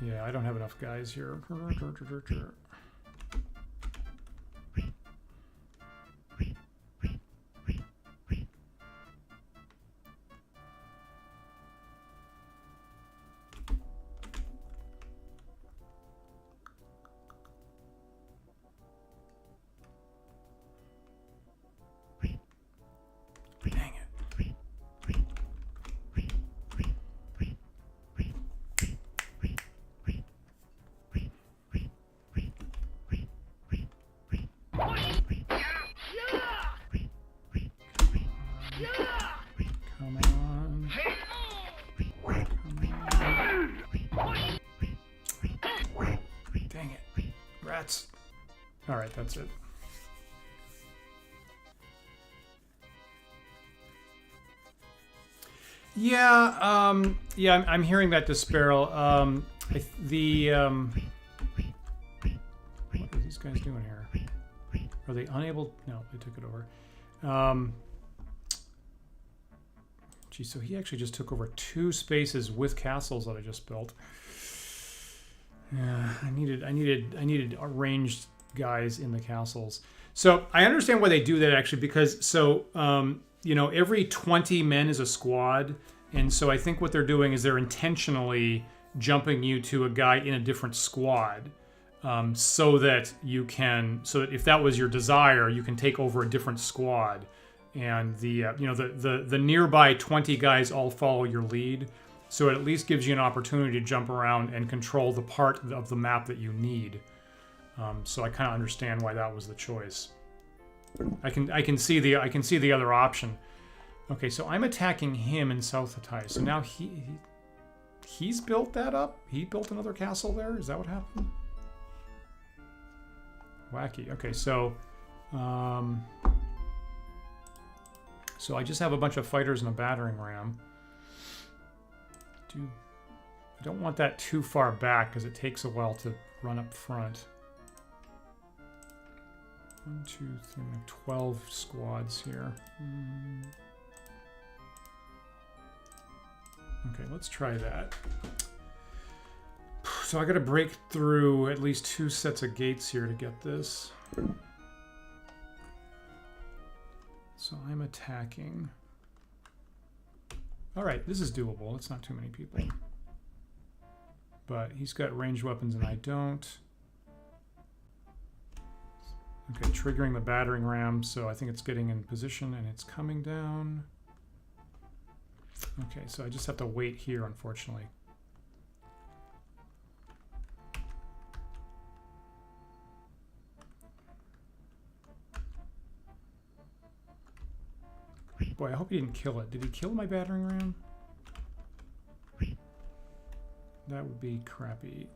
Yeah, I don't have enough guys here. Dang it. Come on. Dang it. Rats. Alright, that's it. Yeah, yeah, I'm hearing that disparel. What are these guys doing here? Are they unable? No, they took it over. Gee, so he actually just took over 2 spaces with castles that I just built. Yeah, I needed arranged guys in the castles. So I understand why they do that actually, because you know, every 20 men is a squad, and so I think what they're doing is they're intentionally jumping you to a guy in a different squad, so that if that was your desire, you can take over a different squad, and the nearby 20 guys all follow your lead, so it at least gives you an opportunity to jump around and control the part of the map that you need. So I kind of understand why that was the choice. I can see the other option. Okay, so I'm attacking him in South Hatay. So now he's built that up. He built another castle there. Is that what happened? Wacky. Okay, so I just have a bunch of fighters and a battering ram. I don't want that too far back because it takes a while to run up front. 1, 2, 3, 12 squads here. Okay, let's try that. So I got to break through at least 2 sets of gates here to get this. So I'm attacking. All right, this is doable. It's not too many people. But he's got ranged weapons and I don't. Okay, triggering the battering ram, so I think it's getting in position and it's coming down. Okay, so I just have to wait here, unfortunately. Boy, I hope he didn't kill it. Did he kill my battering ram? That would be crappy.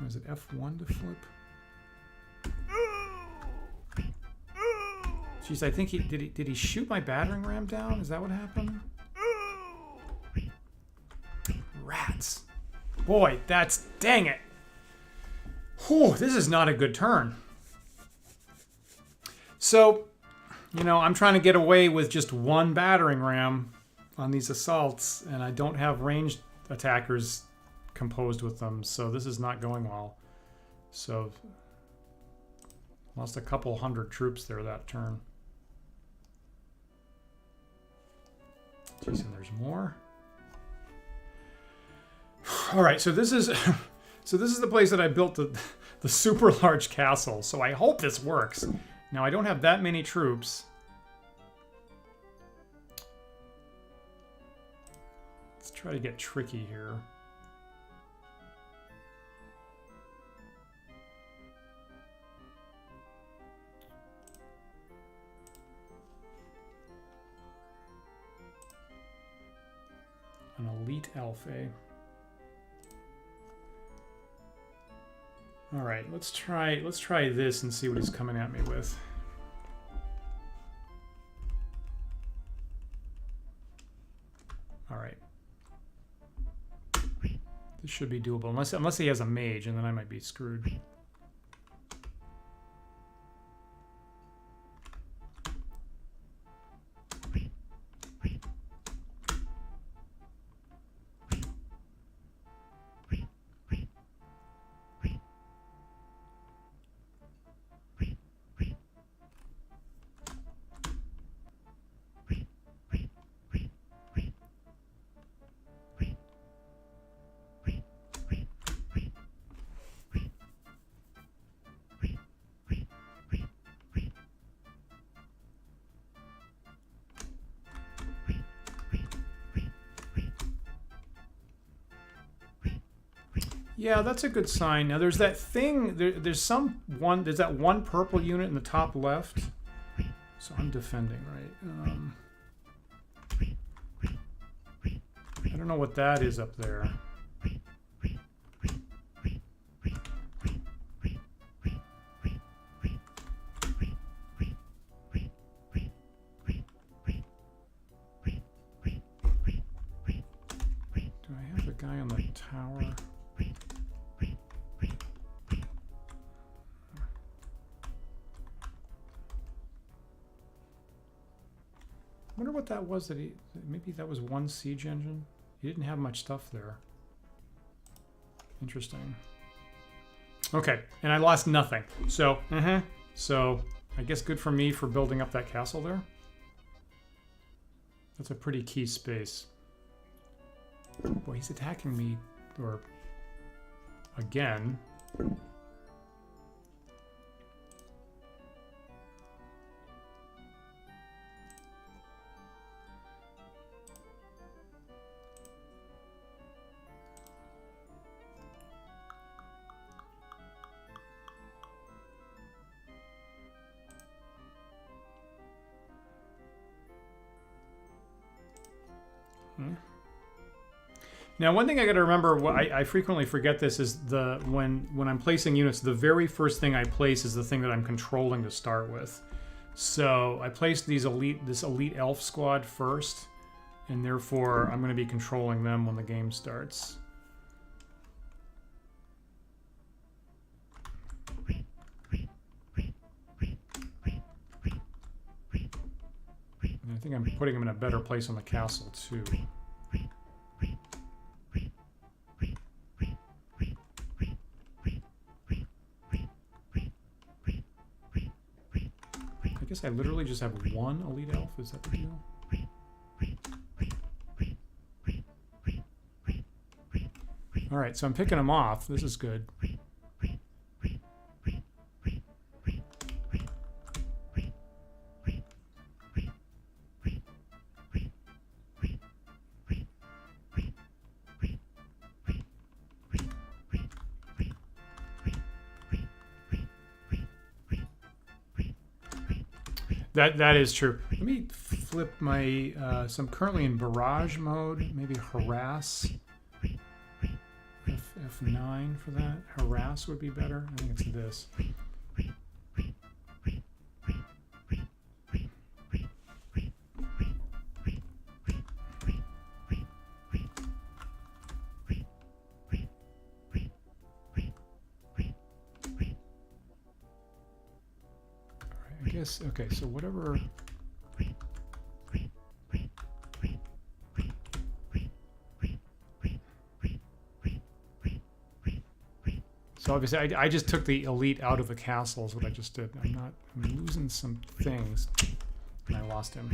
Was it F1 to flip? Jeez, I think did he shoot my battering ram down? Is that what happened? Rats. Boy, dang it. Whew, this is not a good turn. So, you know, I'm trying to get away with just 1 battering ram on these assaults, and I don't have ranged attackers composed with them, so this is not going well. So, lost a couple hundred troops there that turn. Jeez, and there's more. All right, so this is the place that I built the super large castle. So I hope this works. Now I don't have that many troops. Let's try to get tricky here. An elite elf, eh? All right, let's try this and see what he's coming at me with. All right. This should be doable, unless he has a mage, and then I might be screwed. Yeah, that's a good sign. Now there's that thing. There's that one purple unit in the top left. So I'm defending, right? I don't know what that is up there. Do I have the guy on the tower? I wonder what that was that maybe that was one siege engine. He didn't have much stuff there. Interesting. Okay, and I lost nothing. So, so I guess good for me for building up that castle there. That's a pretty key space. Boy, he's attacking me, or again. Now, one thing I got to remember, I frequently forget this, is when I'm placing units, the very first thing I place is the thing that I'm controlling to start with. So I placed this elite elf squad first, and therefore I'm going to be controlling them when the game starts. And I think I'm putting them in a better place on the castle too. I guess I literally just have one elite elf. Is that the deal? All right, so I'm picking them off. This is good. That is true. Let me flip my. So I'm currently in barrage mode. Maybe harass. F9 for that. Harass would be better. I think it's this. Okay, so whatever. So obviously, I just took the elite out of the castle is what I just did. I'm losing some things, and I lost him.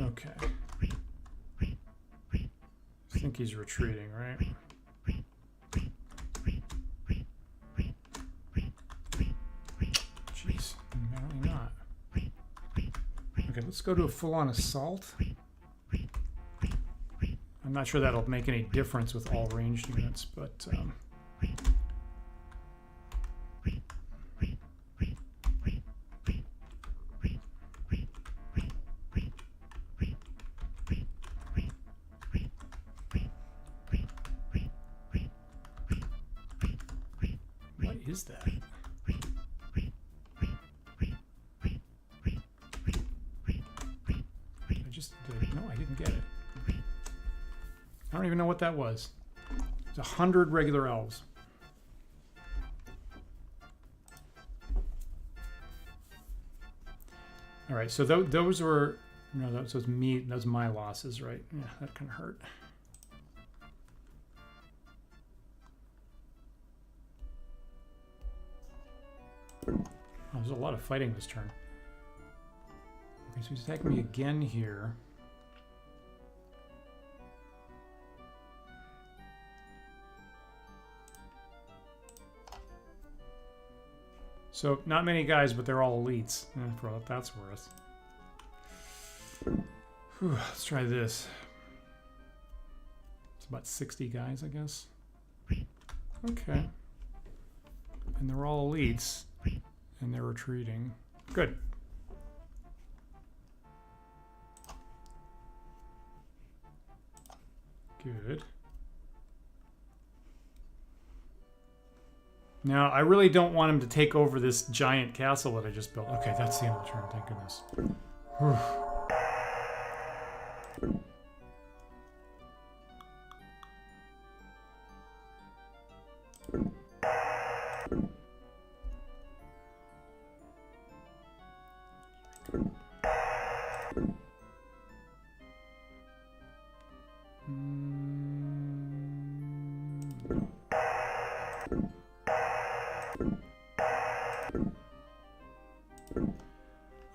Okay. I think he's retreating, right? Jeez, apparently not. Okay, let's go to a full-on assault. I'm not sure that'll make any difference with all ranged units, but what is that? No, I didn't get it. I don't even know what that was. It's 100 regular elves. All right, so those were that was me. Those my losses, right? Yeah, that can hurt. Oh, there's a lot of fighting this turn. Okay, so he's attacking me again here. So, not many guys, but they're all elites, for what that's worth. Whew, let's try this. It's about 60 guys, I guess. Okay. And they're all elites. And they're retreating. Good. Good. Now, I really don't want him to take over this giant castle that I just built. Okay, that's the end of the turn, thank goodness. Whew.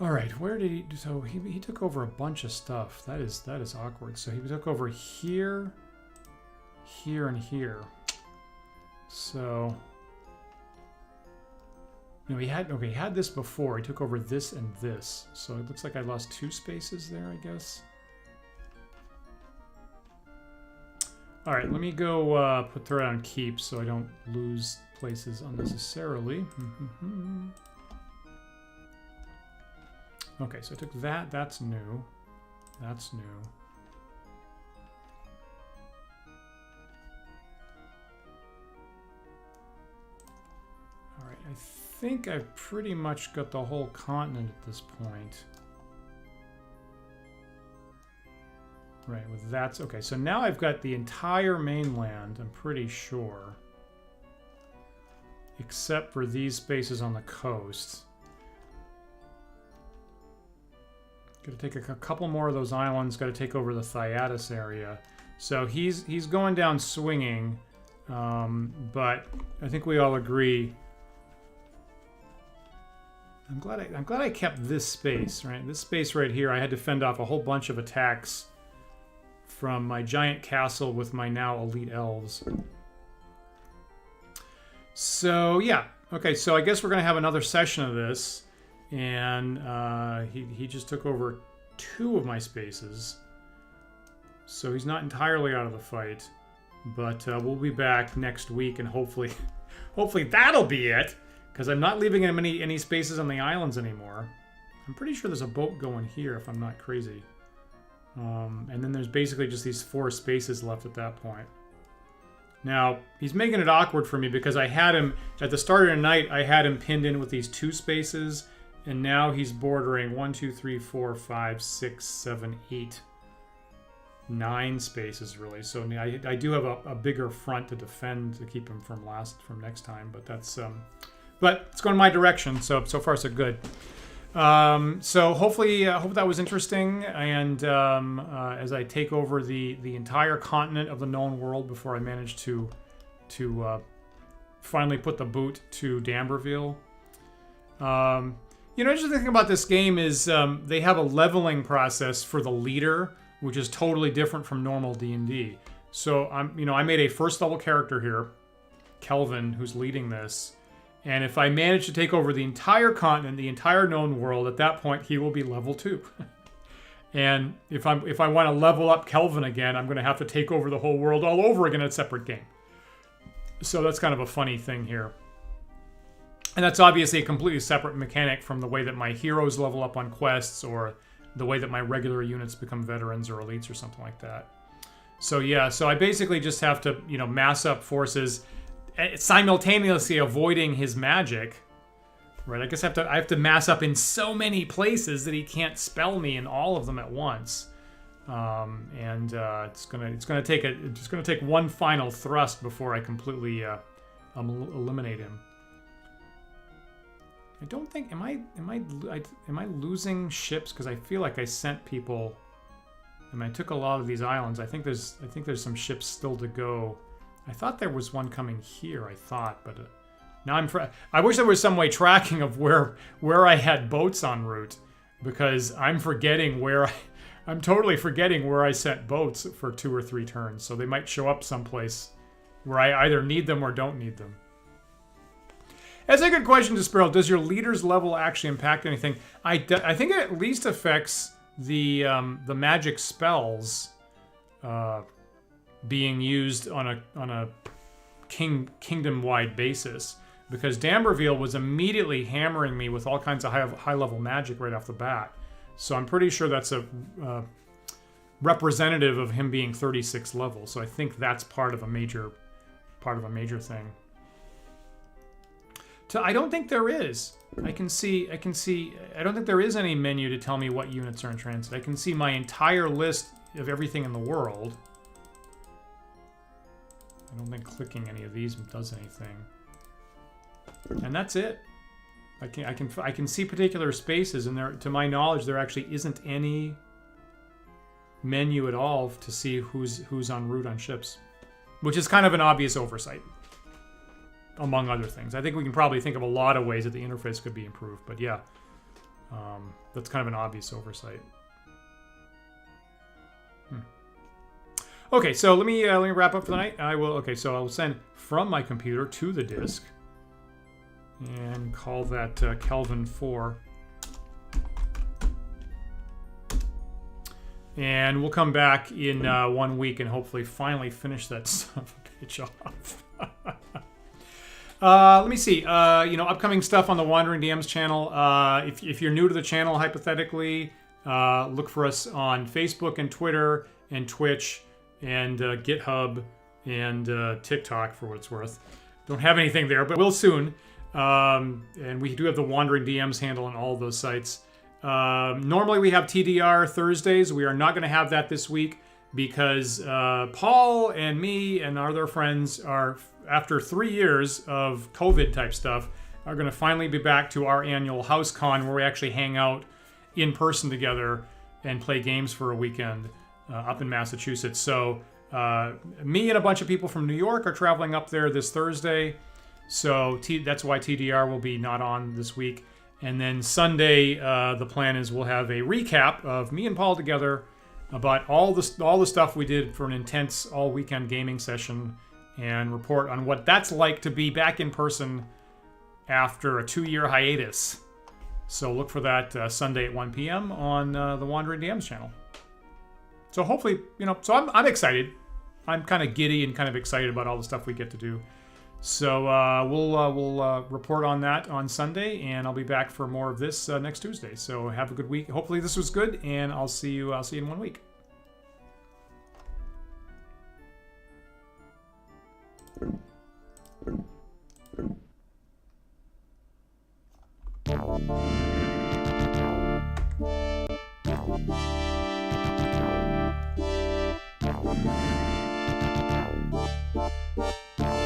All right, where did he? So he took over a bunch of stuff. That is awkward. So he took over here, here, and here. So no, he had this before. He took over this and this. So it looks like I lost 2 spaces there, I guess. All right, let me go throw it on keep so I don't lose places unnecessarily. Okay, so I took that. That's new. That's new. All right, I think I've pretty much got the whole continent at this point. Right, with that's okay. So now I've got the entire mainland, I'm pretty sure. Except for these spaces on the coast. Got to take a couple more of those islands. Got to take over the Thyatis area. So he's going down swinging, but I think we all agree. I'm glad I kept this space, right? This space right here. I had to fend off a whole bunch of attacks from my giant castle with my now elite elves. So yeah, okay. So I guess we're gonna have another session of this. And he just took over 2 of my spaces. So he's not entirely out of the fight. But we'll be back next week, and hopefully that'll be it. Because I'm not leaving him any spaces on the islands anymore. I'm pretty sure there's a boat going here, if I'm not crazy. And then there's basically just these 4 spaces left at that point. Now, he's making it awkward for me because I had him, at the start of the night, I had him pinned in with these 2 spaces. And now he's bordering 1, 2, 3, 4, 5, 6, 7, 8, 9 spaces really. So I do have a bigger front to defend to keep him from next time. But that's but it's going my direction. So far so good. So hopefully hope that was interesting. And as I take over the entire continent of the known world before I manage to finally put the boot to D'Amberville. You know, interesting thing about this game is they have a leveling process for the leader, which is totally different from normal D&D. So I made a first level character here, Kelvin, who's leading this, and if I manage to take over the entire continent, the entire known world, at that point he will be level 2. And if I want to level up Kelvin again, I'm going to have to take over the whole world all over again in a separate game. So that's kind of a funny thing here. And that's obviously a completely separate mechanic from the way that my heroes level up on quests or the way that my regular units become veterans or elites or something like that. So yeah, so I basically just have to, mass up forces, simultaneously avoiding his magic. Right? I guess I have to mass up in so many places that he can't spell me in all of them at once. It's gonna take one final thrust before I completely eliminate him. I don't think am I losing ships because I feel like I sent people, and I took a lot of these islands. I think there's some ships still to go. I thought there was one coming here. I thought, but Now I wish there was some way tracking of where I had boats en route, because I'm forgetting I'm totally forgetting where I sent boats for 2 or 3 turns. So they might show up someplace where I either need them or don't need them. That's a good question, Disparel. Does your leader's level actually impact anything? I think it at least affects the magic spells being used on a kingdom-wide basis, because D'Amberville was immediately hammering me with all kinds of high-level magic right off the bat. So I'm pretty sure that's a representative of him being 36 level. So I think that's part of a major thing. I don't think there is. I can see. I don't think there is any menu to tell me what units are in transit. I can see my entire list of everything in the world. I don't think clicking any of these does anything. And that's it. I can see particular spaces, and there, to my knowledge, there actually isn't any menu at all to see who's en route on ships, which is kind of an obvious oversight, among other things. I think we can probably think of a lot of ways that the interface could be improved, but yeah, that's kind of an obvious oversight. Okay, so let me wrap up for the night. Okay, so I will send from my computer to the disk and call that Kelvin 4. And we'll come back in 1 week and hopefully finally finish that son of a bitch off. Let me see. Upcoming stuff on the Wandering DMs channel. If you're new to the channel, hypothetically, look for us on Facebook and Twitter and Twitch and GitHub and TikTok, for what it's worth. Don't have anything there, but we'll soon. And we do have the Wandering DMs handle on all of those sites. Normally we have TDR Thursdays. We are not going to have that this week because Paul and me and our other friends are, after 3 years of COVID type stuff, are going to finally be back to our annual house con, where we actually hang out in person together and play games for a weekend up in Massachusetts. So me and a bunch of people from New York are traveling up there this Thursday. So that's why TDR will be not on this week. And then Sunday, the plan is we'll have a recap of me and Paul together about all the stuff we did for an intense all weekend gaming session, and report on what that's like to be back in person after a 2-year hiatus. So look for that Sunday at 1 p.m. on the Wandering DMs channel. So hopefully, so I'm excited. I'm kind of giddy and kind of excited about all the stuff we get to do. So we'll report on that on Sunday, and I'll be back for more of this next Tuesday. So have a good week. Hopefully this was good, and I'll see you in 1 week.